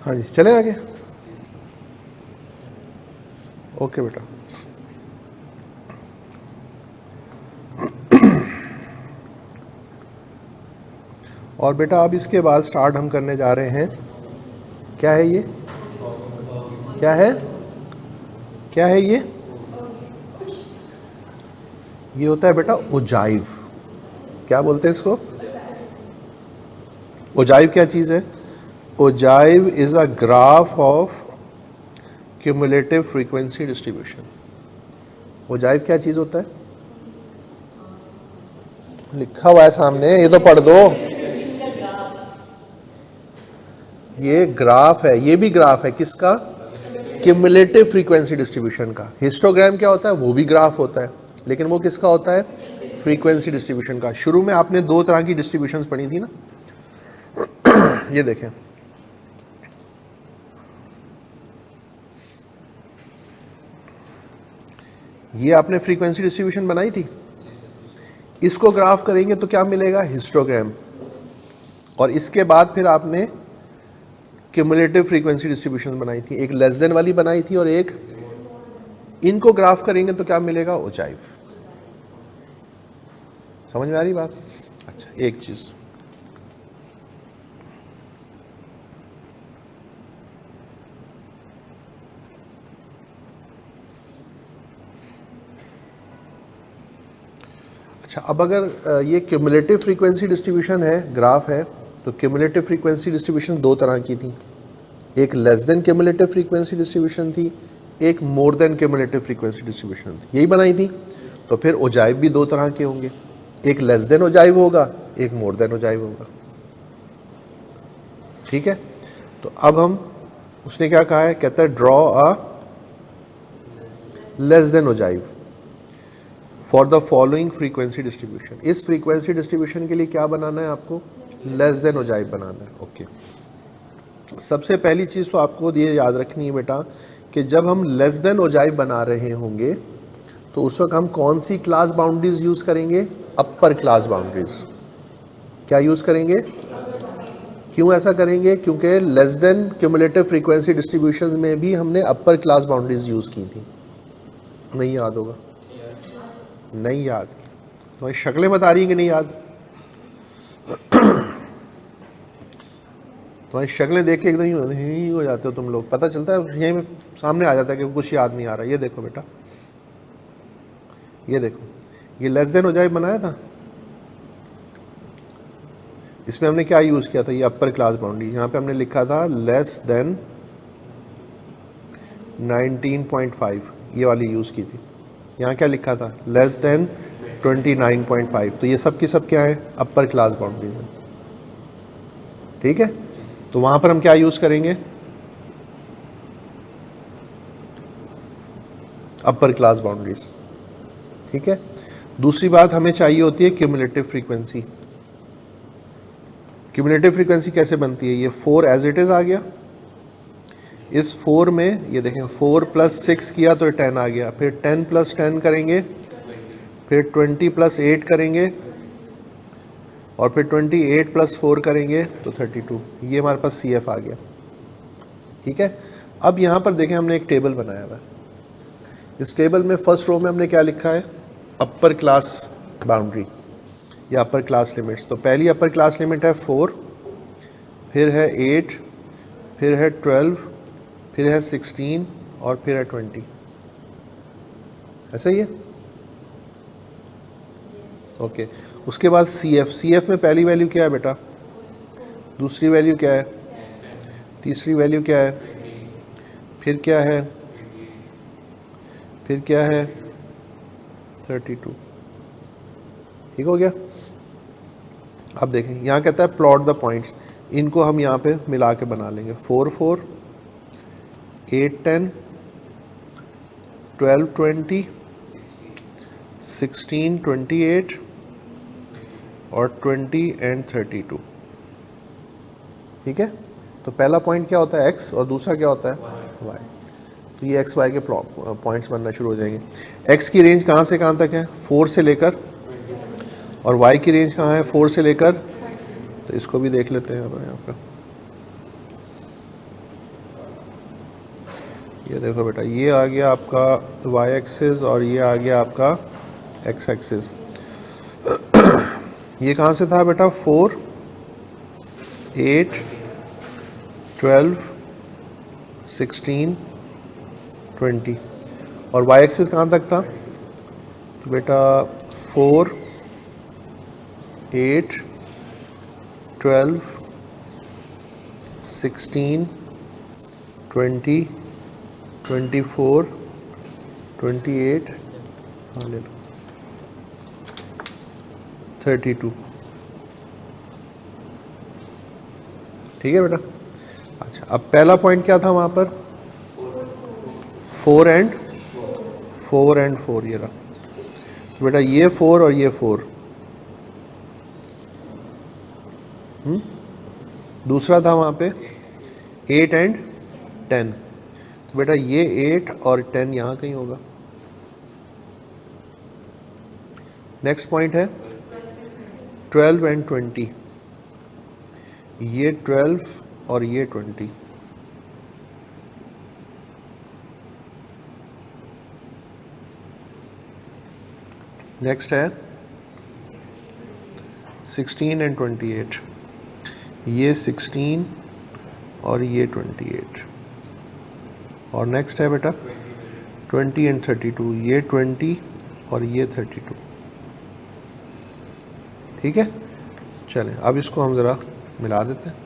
हाँ जी, चले आगे। ओके बेटा। और बेटा अब इसके बाद स्टार्ट हम करने जा रहे हैं, क्या है ये, क्या है, क्या है ये होता है बेटा ओजाइव। क्या बोलते हैं इसको? ओजाइव क्या चीज़ है? Ogive is a graph of cumulative frequency distribution. Ogive क्या चीज़ होता है? लिखा हुआ है सामने, ये तो पढ़ दो। ये ग्राफ है, ये भी ग्राफ है किसका? क्यूमुलेटिव फ्रीक्वेंसी डिस्ट्रीब्यूशन का। हिस्टोग्राम क्या होता है? वो भी ग्राफ होता है, लेकिन वो किसका होता है? फ्रीक्वेंसी डिस्ट्रीब्यूशन का। शुरू में आपने दो तरह की डिस्ट्रीब्यूशंस पढ़ी थी ना। ये देखें, ये आपने फ्रीक्वेंसी डिस्ट्रीब्यूशन बनाई थी, इसको ग्राफ करेंगे तो क्या मिलेगा, हिस्टोग्राम। और इसके बाद फिर आपने क्यूमुलेटिव फ्रीक्वेंसी डिस्ट्रीब्यूशन बनाई थी, एक लेस देन वाली बनाई थी और एक, इनको ग्राफ करेंगे तो क्या मिलेगा, ओजाइव। समझ में आ रही बात? अच्छा, एक चीज अच्छा, अब अगर ये क्यूमुलेटिव फ्रीक्वेंसी डिस्ट्रीब्यूशन है, ग्राफ है, तो क्यूमुलेटिव फ्रीक्वेंसी डिस्ट्रीब्यूशन दो तरह की थी, एक less than cumulative frequency distribution थी, एक more than cumulative frequency distribution थी, यही बनाई थी। तो फिर ओजाइव भी दो तरह के होंगे, एक लेस देन ओजाइव होगा, एक मोर देन ओजाइव होगा। ठीक है, तो अब हम, उसने क्या कहा है, कहता है draw a less than ogive for the following frequency distribution. इस फ्रीक्वेंसी डिस्ट्रीब्यूशन के लिए क्या बनाना है आपको, लेस देन ओजाइव बनाना है। ओके, सबसे पहली चीज़ तो आपको ये याद रखनी है बेटा कि जब हम लेस देन ओजाइव बना रहे होंगे तो उस वक्त हम कौन सी क्लास बाउंड्रीज यूज़ करेंगे, अपर क्लास बाउंड्रीज। क्या यूज़ करेंगे, क्यों ऐसा करेंगे, क्योंकि less than cumulative frequency distribution में भी हमने अपर क्लास बाउंड्रीज यूज़ की थी। नहीं याद होगा, नहीं याद, तुम्हारी शक्लें बता रही हैं कि नहीं याद, तुम्हारी शक्लें देख के एकदम ही हो जाते हो तुम लोग, पता चलता है यहीं सामने आ जाता है कि कुछ याद नहीं आ रहा। ये देखो बेटा, ये देखो, ये लेस देन ओजाइव बनाया था, इसमें हमने क्या यूज़ किया था, ये अपर क्लास बाउंड्री, यहाँ पे हमने लिखा था लेस देन 19.5, ये वाली यूज़ की थी। यहाँ क्या लिखा था, लेस देन 29.5। तो ये सब की सब क्या है, अपर क्लास बाउंड्रीज है। ठीक है, तो वहाँ पर हम क्या यूज़ करेंगे, अपर क्लास बाउंड्रीज। ठीक है, दूसरी बात हमें चाहिए होती है क्यूमुलेटिव फ्रीक्वेंसी। क्यूमुलेटिव फ्रीक्वेंसी कैसे बनती है, ये 4 एज इट इज़ आ गया, इस 4 में ये देखें 4 + 6 किया तो 10 आ गया, फिर 10 + 10 करेंगे, फिर 20 + 8 करेंगे, और फिर 28 + 4 करेंगे तो 32। ये हमारे पास CF आ गया। ठीक है, अब यहाँ पर देखें हमने एक टेबल बनाया हुआ है, इस टेबल में फर्स्ट रो में हमने क्या लिखा है, अपर क्लास बाउंड्री या अपर क्लास लिमिट्स। तो पहली अपर क्लास लिमिट है 4, फिर है 8, फिर है 12, फिर है 16 और फिर है 20। ऐसा ही है? ओके, उसके बाद CF में पहली वैल्यू क्या है बेटा, दूसरी वैल्यू क्या है, तीसरी वैल्यू क्या है, फिर क्या है, फिर क्या है, 32। ठीक हो गया। अब देखें यहाँ कहता है प्लॉट द पॉइंट्स, इनको हम यहाँ पे मिला के बना लेंगे, 4 4, 8 10, 12 20, 16 28 और 20 एंड 32। ठीक है, तो पहला पॉइंट क्या होता है, x, और दूसरा क्या होता है, y। तो ये x y के पॉइंट्स बनना शुरू हो जाएंगे। x की रेंज कहाँ से कहाँ तक है, 4 से लेकर, और y की रेंज कहाँ है, 4 से लेकर, तो इसको भी देख लेते हैं यहाँ पर। ये देखो बेटा, ये आ गया आपका y एक्सिस और ये आ गया आपका x एक्सिस। ये कहाँ से था बेटा, 4 8 12 16 20, और y एक्सिस कहाँ तक था, तो बेटा 4 8 12 16 20 24 28, हाँ ले लो, 32। ठीक है बेटा। अच्छा, अब पहला पॉइंट क्या था वहाँ पर, 4 एंड 4, ये रहा। तो बेटा ये 4 और ये 4, दूसरा था वहाँ पे 8 एंड 10। तो बेटा ये 8 और 10 यहाँ कहीं होगा, नेक्स्ट पॉइंट है 12 एंड 20, ये 12 और ये 20। नेक्स्ट है 16 एंड 28, ये 16 और ये 28। और नेक्स्ट है बेटा 20 एंड 32, ये 20 और ये 32। ठीक है, चलें अब इसको हम ज़रा मिला देते हैं।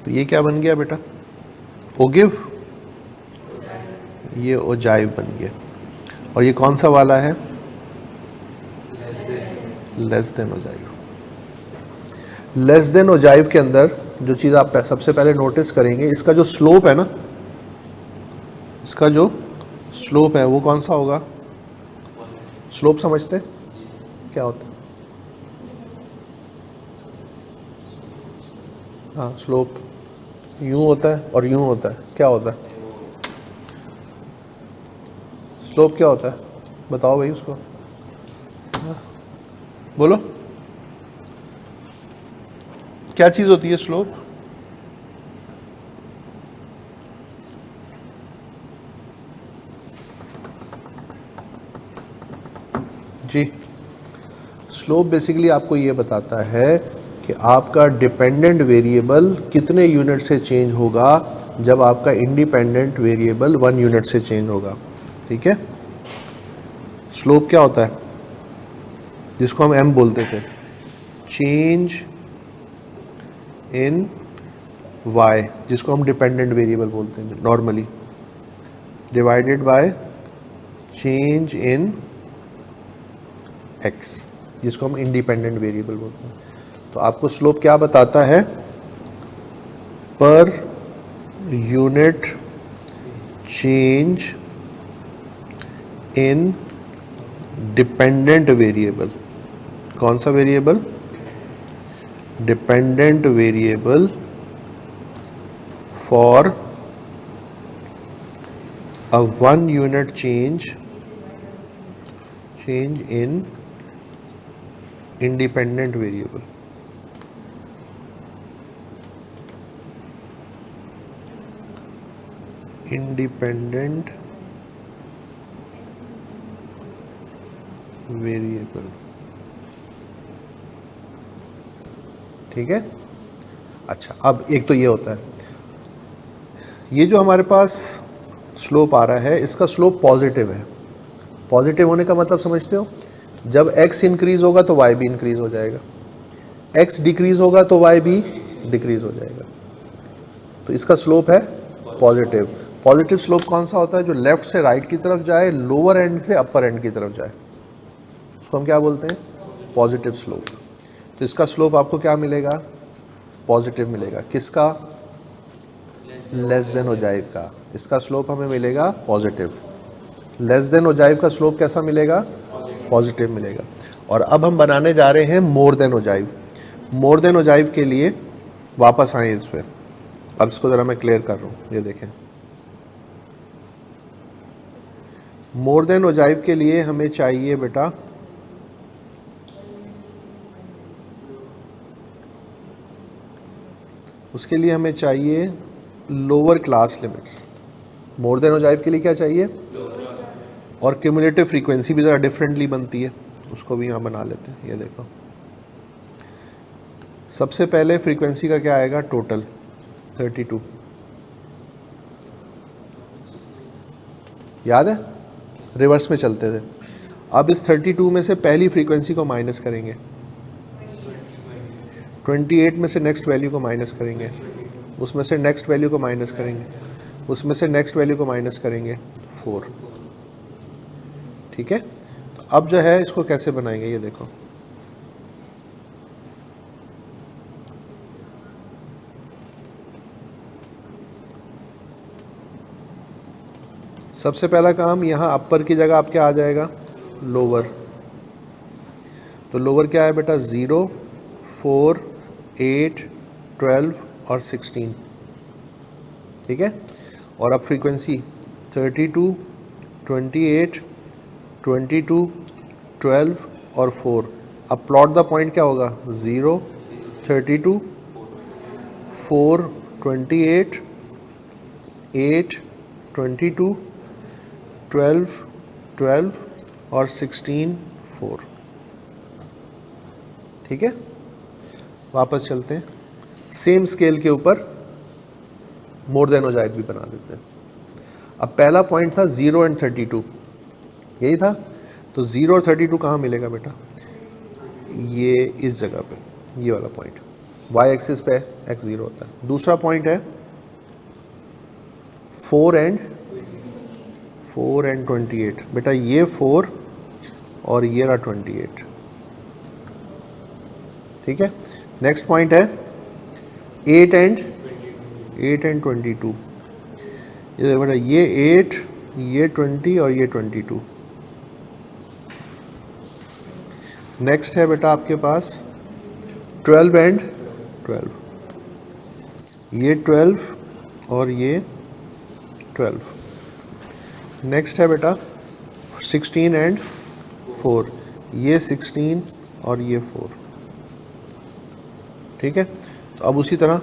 तो ये क्या बन गया बेटा, ओगिव, ये ओजाइव बन गया। और ये कौन सा वाला है, less than ogive. Less than ogive के अंदर जो चीज़ आप सबसे पहले नोटिस करेंगे, इसका जो स्लोप है ना, इसका जो स्लोप है वो कौन सा होगा। स्लोप समझते क्या होता है? हाँ, स्लोप यूं होता है और यूं होता है, क्या होता है? स्लोप क्या होता है, बताओ भाई उसको, बोलो क्या चीज होती है स्लोप? जी, स्लोप बेसिकली आपको ये बताता है कि आपका डिपेंडेंट वेरिएबल कितने यूनिट से चेंज होगा जब आपका इंडिपेंडेंट वेरिएबल 1 यूनिट से चेंज होगा। ठीक है, स्लोप क्या होता है, जिसको हम m बोलते थे, चेंज इन y, जिसको हम डिपेंडेंट वेरिएबल बोलते हैं normally, divided by change in x, जिसको हम इंडिपेंडेंट वेरिएबल बोलते हैं। तो आपको स्लोप क्या बताता है, per unit change in dependent variable. कौन सा variable? Dependent variable for a 1 unit change in independent variable. Independent variable. ठीक है, अच्छा अब एक तो ये होता है, ये जो हमारे पास स्लोप आ रहा है इसका स्लोप पॉजिटिव है। पॉजिटिव होने का मतलब समझते हो, जब x इंक्रीज होगा तो y भी इंक्रीज हो जाएगा, x डिक्रीज होगा तो y भी डिक्रीज हो जाएगा। तो इसका स्लोप है पॉजिटिव। पॉजिटिव स्लोप कौन सा होता है, जो लेफ्ट से राइट की तरफ जाए, लोअर एंड से अपर एंड की तरफ जाए, उसको हम क्या बोलते हैं, पॉजिटिव स्लोप। तो इसका स्लोप आपको क्या मिलेगा, पॉजिटिव मिलेगा। किसका? लेस देन ओजाइव का। इसका स्लोप हमें मिलेगा पॉजिटिव। लेस देन ओजाइव का स्लोप कैसा मिलेगा, पॉजिटिव मिलेगा। और अब हम बनाने जा रहे हैं more than ogive. More than ogive के लिए वापस आए इस पर, अब इसको ज़रा मैं क्लियर कर रहा हूँ, ये देखें। मोर देन ओजाइव के लिए हमें चाहिए बेटा उसके लिए हमें चाहिए lower class limits. More than ogive के लिए क्या चाहिए, और क्यूमुलेटिव फ्रीक्वेंसी भी ज़रा डिफरेंटली बनती है, उसको भी यहाँ बना लेते हैं। ये देखो, सबसे पहले फ्रीक्वेंसी का क्या आएगा, टोटल 32, याद है, रिवर्स में चलते थे। अब इस 32 में से पहली फ्रीक्वेंसी को माइनस करेंगे, 28 में से नेक्स्ट वैल्यू को माइनस करेंगे, उसमें से नेक्स्ट वैल्यू को माइनस करेंगे, उसमें से नेक्स्ट वैल्यू को माइनस करेंगे, 4। ठीक है, तो अब जो है इसको कैसे बनाएंगे, ये देखो। सबसे पहला काम, यहाँ अपर की जगह आप क्या आ जाएगा, लोअर। तो लोअर क्या है बेटा, 0, 4, 8, 12 और 16। ठीक है, और अब फ्रीक्वेंसी 32, 28, 22, 12 और 4। अब प्लॉट द पॉइंट क्या होगा, 0, 32, 4, 28, 8, 22, 12, 12 और 16, 4। ठीक है, वापस चलते हैं, सेम स्केल के ऊपर मोर देन और जायद भी बना देते हैं। अब पहला पॉइंट था 0 एंड 32, यही था। तो 0 और 32 कहाँ मिलेगा बेटा, ये इस जगह पे, ये वाला पॉइंट y एक्सिस पे x 0 होता है। दूसरा पॉइंट है 4 एंड 28, बेटा ये 4 और ये रहा 28। ठीक है, नेक्स्ट पॉइंट है 8 एंड 22। ये देखो बेटा, ये 8, ये 20 और ये 22। नेक्स्ट है बेटा आपके पास 12 एंड 12, ये 12 और ये 12। नेक्स्ट है बेटा 16 एंड 4, ये 16 और ये 4। ठीक है, तो अब उसी तरह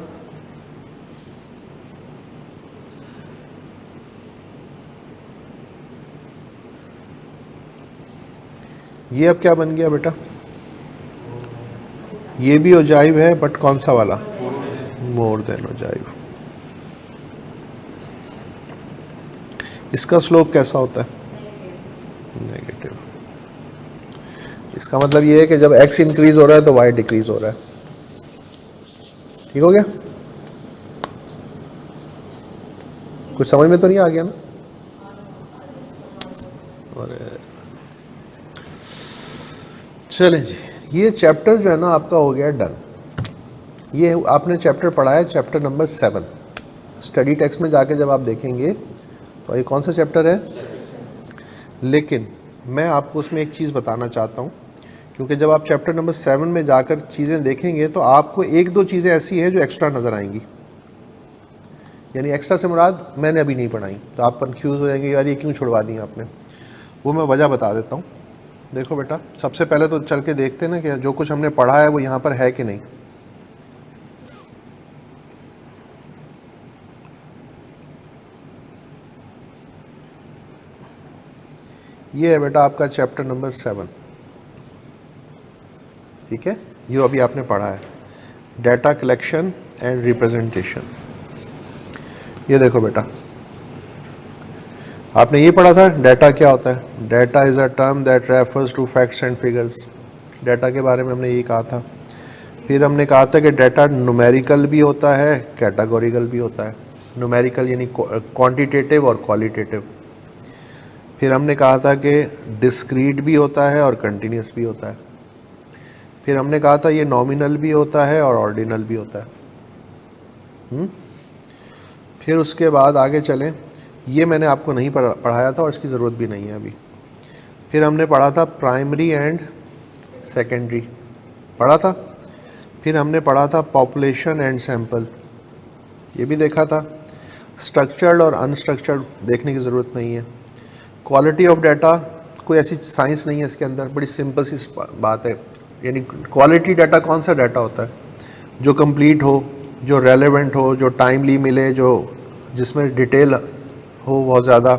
ये अब क्या बन गया बेटा, ये भी ओजाइव है, बट कौन सा वाला, मोर देन ओजाइव। इसका स्लोप कैसा होता है, नेगेटिव। इसका मतलब ये है कि जब x इंक्रीज हो रहा है तो y डिक्रीज हो रहा है। ठीक हो गया, कुछ समझ में तो नहीं आ गया ना। और चलें जी, ये चैप्टर जो है ना आपका हो गया डन। ये आपने चैप्टर पढ़ा है, चैप्टर नंबर 7। स्टडी टेक्स्ट में जाके जब आप देखेंगे तो ये कौन सा चैप्टर है, लेकिन मैं आपको उसमें एक चीज़ बताना चाहता हूँ, क्योंकि जब आप चैप्टर नंबर 7 में जाकर चीज़ें देखेंगे तो आपको एक दो चीज़ें ऐसी है जो एक्स्ट्रा नज़र आएंगी। यानी एक्स्ट्रा से मुराद मैंने अभी नहीं पढ़ाई, तो आप कन्फ्यूज़ हो जाएंगे, यार ये क्यों छुड़वा दी आपने। वो मैं वजह बता देता हूँ। देखो बेटा, सबसे पहले तो चल के देखते हैं ना कि जो कुछ हमने पढ़ा है वो यहाँ पर है कि नहीं। ये है बेटा आपका चैप्टर नंबर 7। ठीक है, ये अभी आपने पढ़ा है, डाटा कलेक्शन एंड रिप्रेजेंटेशन। ये देखो बेटा, आपने ये पढ़ा था डाटा क्या होता है। Data is a term that refers to facts and figures. Data के बारे में हमने यही कहा था। फिर हमने कहा था कि डाटा न्यूमेरिकल भी होता है, कैटेगोरिकल भी होता है। न्यूमेरिकल यानी क्वांटिटेटिव और क्वालिटेटिव। फिर हमने कहा था कि डिस्क्रीट भी होता है और कंटिन्यूस भी होता है। फिर हमने कहा था ये नॉमिनल भी होता है और ऑर्डिनल भी होता है। फिर उसके बाद आगे चलें, ये मैंने आपको नहीं पढ़ाया था और इसकी ज़रूरत भी नहीं है अभी। फिर हमने पढ़ा था प्राइमरी एंड सेकेंडरी, पढ़ा था। फिर हमने पढ़ा था पॉपुलेशन एंड सैंपल, ये भी देखा था। स्ट्रक्चर्ड और अनस्ट्रक्चर्ड देखने की ज़रूरत नहीं है। क्वालिटी ऑफ डाटा, कोई ऐसी साइंस नहीं है इसके अंदर, बड़ी सिंपल सी बात है। यानी क्वालिटी डाटा कौन सा डाटा होता है, जो कंप्लीट हो, जो रेलेवेंट हो, जो टाइमली मिले, जो जिसमें डिटेल हो बहुत ज़्यादा,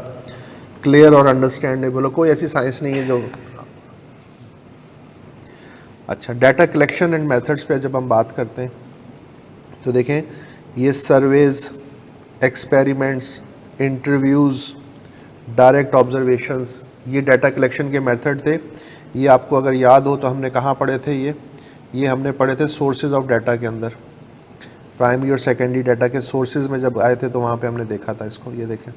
क्लियर और अंडरस्टैंडेबल हो। कोई ऐसी साइंस नहीं है जो। अच्छा, डाटा कलेक्शन एंड मेथड्स पे जब हम बात करते हैं तो देखें, ये surveys, experiments, interviews, direct observations, ये डाटा कलेक्शन के मेथड थे। ये आपको अगर याद हो तो हमने कहाँ पढ़े थे, ये हमने पढ़े थे सोर्सेज ऑफ डाटा के अंदर। प्राइमरी और सेकेंडरी डाटा के सोर्सेज में जब आए थे तो वहाँ पे हमने देखा था इसको। ये देखें,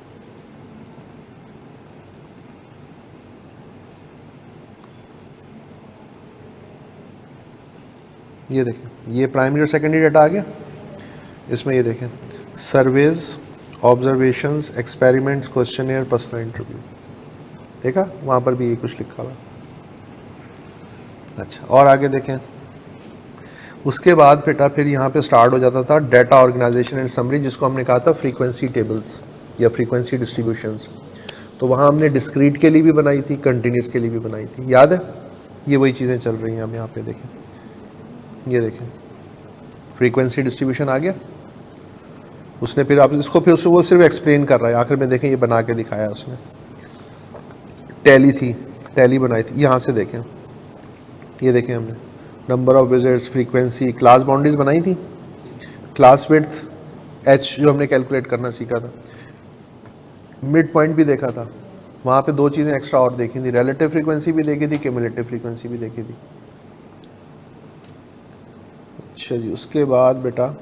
ये देखें, ये प्राइमरी और सेकेंडरी डाटा आ गया। इसमें ये देखें, surveys, observations, experiments, questionnaire, personal interview, देखा वहाँ पर भी ये कुछ लिखा हुआ। अच्छा, और आगे देखें, उसके बाद बेटा फिर यहाँ पे स्टार्ट हो जाता था डाटा ऑर्गेनाइजेशन एंड समरी, जिसको हमने कहा था फ्रीक्वेंसी टेबल्स। या फ्रीक्वेंसी डिस्ट्रीब्यूशंस, तो वहाँ हमने डिस्क्रीट के लिए भी बनाई थी, कंटिन्यूस के लिए भी बनाई थी, याद है? ये वही चीज़ें चल रही हैं। हम यहाँ पे देखें, ये देखें फ्रीक्वेंसी डिस्ट्रीब्यूशन आ गया, उसने फिर आप इसको फिर वो सिर्फ एक्सप्लेन कर रहा है, आखिर में देखें ये बना के दिखाया उसने। टैली थी, टैली बनाई थी, यहाँ से देखें, ये देखें हमने number of visits, frequency, class boundaries बनाई थी, क्लास विड्थ एच जो हमने कैलकुलेट करना सीखा था, मिड पॉइंट भी देखा था, वहाँ पे दो चीज़ें एक्स्ट्रा और देखी थी, रिलेटिव फ्रीक्वेंसी भी देखी थी, क्यूमुलेटिव फ्रीक्वेंसी भी देखी थी। अच्छा जी, उसके बाद बेटा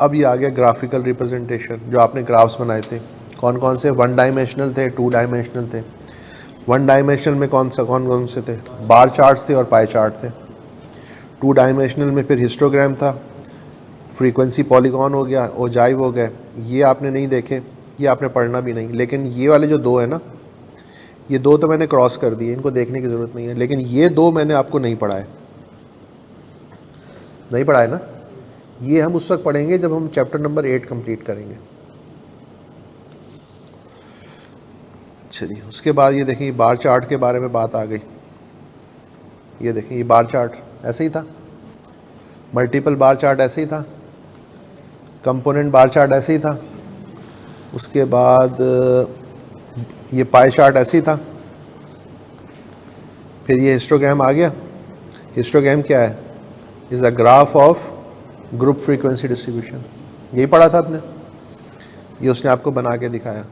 अब ये आ गया ग्राफिकल रिप्रेजेंटेशन, जो आपने ग्राफ्स बनाए थे, कौन कौन से, 1 डायमेंशनल थे, 2 डायमेंशनल थे। 1 डायमेंशनल में कौन कौन से थे, बार चार्ट्स थे और पाई चार्ट थे। 2 डायमेंशनल में फिर हिस्टोग्राम था, फ्रीक्वेंसी पॉलीगॉन हो गया, ओजाइव हो गए। ये आपने नहीं देखे, ये आपने पढ़ना भी नहीं, लेकिन ये वाले जो दो है ना, ये दो तो मैंने क्रॉस कर दिए, इनको देखने की ज़रूरत नहीं है, लेकिन ये दो मैंने आपको नहीं पढ़ाए, नहीं पढ़ाए ना। ये हम उस वक्त पढ़ेंगे जब हम चैप्टर नंबर 8 कंप्लीट करेंगे। अच्छा जी, उसके बाद ये देखिए बार चार्ट के बारे में बात आ गई। ये देखिए ये बार चार्ट ऐसे ही था, मल्टीपल बार चार्ट ऐसे ही था, कंपोनेंट बार चार्ट ऐसे ही था, उसके बाद ये पाई चार्ट ऐसे ही था, फिर ये हिस्टोग्राम आ गया। हिस्टोग्राम क्या है, is a graph of group frequency distribution, यही पढ़ा था आपने, ये उसने आपको बना के दिखाया।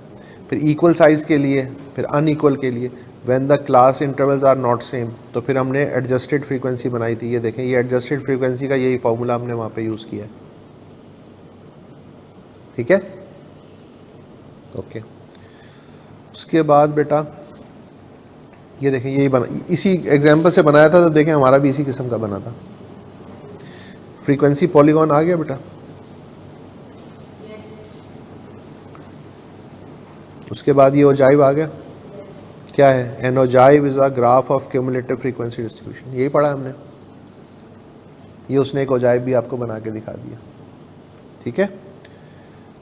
फिर इक्वल साइज़ के लिए, फिर अनइक्वल के लिए, when the class intervals are not same, तो फिर हमने एडजस्टेड फ्रीक्वेंसी बनाई थी। ये देखें, ये एडजस्टेड फ्रीक्वेंसी का यही फॉर्मूला हमने वहाँ पे यूज़ किया है, ठीक है, ओके। उसके बाद बेटा ये देखें, यही बना, इसी एग्जाम्पल से बनाया था, तो देखें हमारा भी इसी किस्म का बना था। फ्रीक्वेंसी पॉलीगॉन आ गया बेटा, उसके बाद ये ओजाइव आ गया, क्या है, an ogive is a graph of cumulative frequency distribution, यही पढ़ा हमने। ये उसने एक ओजाइव भी आपको बना के दिखा दिया, ठीक है।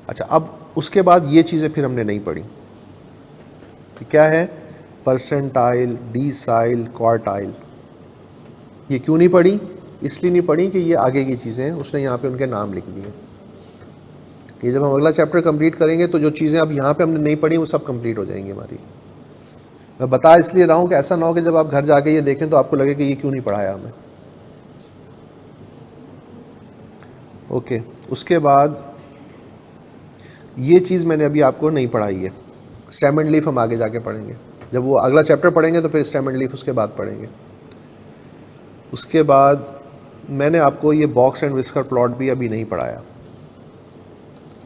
अच्छा, अब उसके बाद ये चीज़ें फिर हमने नहीं पढ़ी, तो क्या है, परसेंटाइल, डीसाइल, क्वार्टाइल। ये क्यों नहीं पढ़ी, इसलिए नहीं पढ़ी कि ये आगे की चीज़ें हैं, उसने यहाँ पे उनके नाम लिख दिए। ये जब हम अगला चैप्टर कंप्लीट करेंगे तो जो चीज़ें अब यहाँ पे हमने नहीं पढ़ी वो सब कंप्लीट हो जाएंगी हमारी। मैं बता इसलिए रहा हूँ कि ऐसा ना हो कि जब आप घर जाके ये देखें तो आपको लगे कि ये क्यों नहीं पढ़ाया हमें। ओके, उसके बाद ये चीज़ मैंने अभी आपको नहीं पढ़ाई है, स्टेम एंड लीफ हम आगे जाके पढ़ेंगे, जब वो अगला चैप्टर पढ़ेंगे तो फिर स्टेम एंड लीफ उसके बाद पढ़ेंगे। उसके बाद मैंने आपको ये बॉक्स एंड विस्कर प्लॉट भी अभी नहीं पढ़ाया।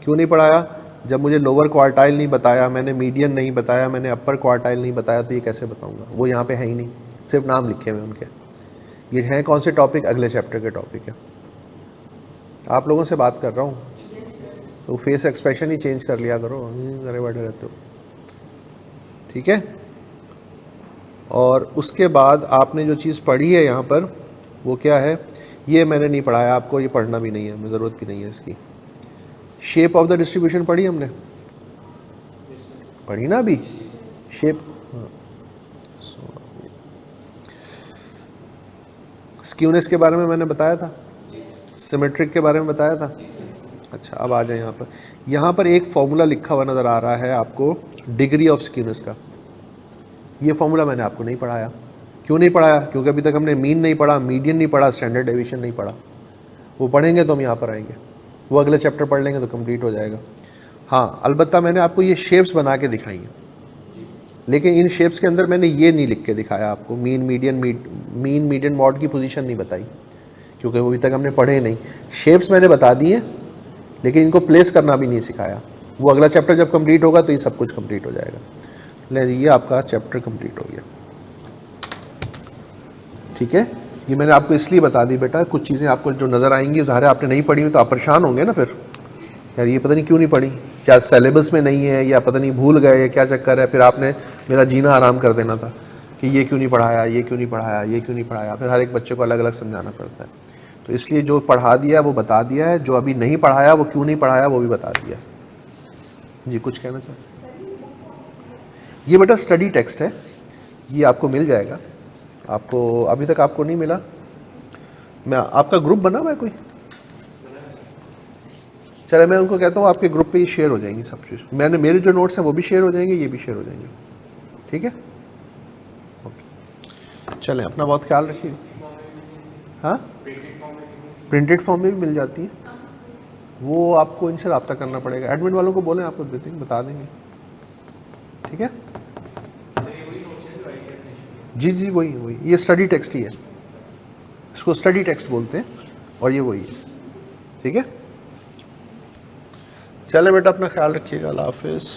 क्यों नहीं पढ़ाया, जब मुझे लोअर क्वार्टाइल नहीं बताया, मैंने मीडियन नहीं बताया, मैंने अपर क्वार्टाइल नहीं बताया, तो ये कैसे बताऊंगा, वो यहाँ पे है ही नहीं, सिर्फ नाम लिखे हुए उनके। ये हैं कौन से टॉपिक, अगले चैप्टर के टॉपिक है। आप लोगों से बात कर रहा हूँ तो फेस एक्सप्रेशन ही चेंज कर लिया करो, घरे बैठे रहते हो, ठीक है। और उसके बाद आपने जो चीज़ पढ़ी है यहाँ पर वो क्या है, ये मैंने नहीं पढ़ाया आपको, ये पढ़ना भी नहीं है, ज़रूरत भी नहीं है इसकी। शेप ऑफ द डिस्ट्रीब्यूशन पढ़ी हमने, पढ़ी ना अभी, शेप, स्क्यूनेस के बारे में मैंने बताया था, सिमेट्रिक के बारे में बताया था। अच्छा, अब आ जाए यहाँ पर एक फॉर्मूला लिखा हुआ नज़र आ रहा है आपको, डिग्री ऑफ स्क्यूनेस का। ये फॉर्मूला मैंने आपको नहीं पढ़ाया। क्यों नहीं पढ़ाया, क्योंकि अभी तक हमने मीन नहीं पढ़ा, मीडियन नहीं पढ़ा, स्टैंडर्ड डेविएशन नहीं पढ़ा। वो पढ़ेंगे तो हम यहाँ पर आएंगे, वो अगले चैप्टर पढ़ लेंगे तो कंप्लीट हो जाएगा। हाँ, अलबत्ता मैंने आपको ये शेप्स बना के दिखाई हैं, लेकिन इन शेप्स के अंदर मैंने ये नहीं लिख के दिखाया आपको, मीन मीडियन मॉड की पोजीशन नहीं बताई, क्योंकि वो अभी तक हमने पढ़े नहीं। शेप्स मैंने बता दिए, लेकिन इनको प्लेस करना भी नहीं सिखाया। वो अगला चैप्टर जब कंप्लीट होगा तो ये सब कुछ कंप्लीट हो जाएगा। ले, ये आपका चैप्टर कंप्लीट हो गया, ठीक है। ये मैंने आपको इसलिए बता दी बेटा, कुछ चीज़ें आपको जो नज़र आएंगी ज़ाहिर आपने नहीं पढ़ी हुई तो आप परेशान होंगे ना, फिर यार ये पता नहीं क्यों नहीं पढ़ी, क्या सिलेबस में नहीं है, या पता नहीं भूल गए, या क्या चक्कर है। फिर आपने मेरा जीना आराम कर देना था कि ये क्यों नहीं पढ़ाया, ये क्यों नहीं पढ़ाया, ये क्यों नहीं पढ़ाया। फिर हर एक बच्चे को अलग अलग समझाना पड़ता है। तो इसलिए जो पढ़ा दिया है वो बता दिया है, जो अभी नहीं पढ़ाया वो क्यों नहीं पढ़ाया वो भी बता दिया, जी कुछ कहना चाहते? ये बेटा स्टडी टेक्स्ट है, ये आपको मिल जाएगा। आपको अभी तक आपको नहीं मिला? मैं आपका ग्रुप बना हुआ है कोई? चले मैं उनको कहता हूँ आपके ग्रुप पे ही शेयर हो जाएंगी सब चीज़। मैंने मेरे जो नोट्स हैं वो भी शेयर हो जाएंगे, ये भी शेयर हो जाएंगे। ठीक है, ओके। चलें, अपना बहुत ख्याल रखिए। हाँ, प्रिंटेड फॉर्म में भी मिल जाती है, वो आपको इनसे रब्ता करना पड़ेगा। एडमिन वालों को बोलें, आपको दे देंगे, बता देंगे। ठीक है जी जी, वही वही, ये स्टडी टेक्स्ट ही है, इसको स्टडी टेक्स्ट बोलते हैं और ये वही है। ठीक है, चले बेटा, अपना ख्याल रखिएगा। अल्लाह हाफिज़।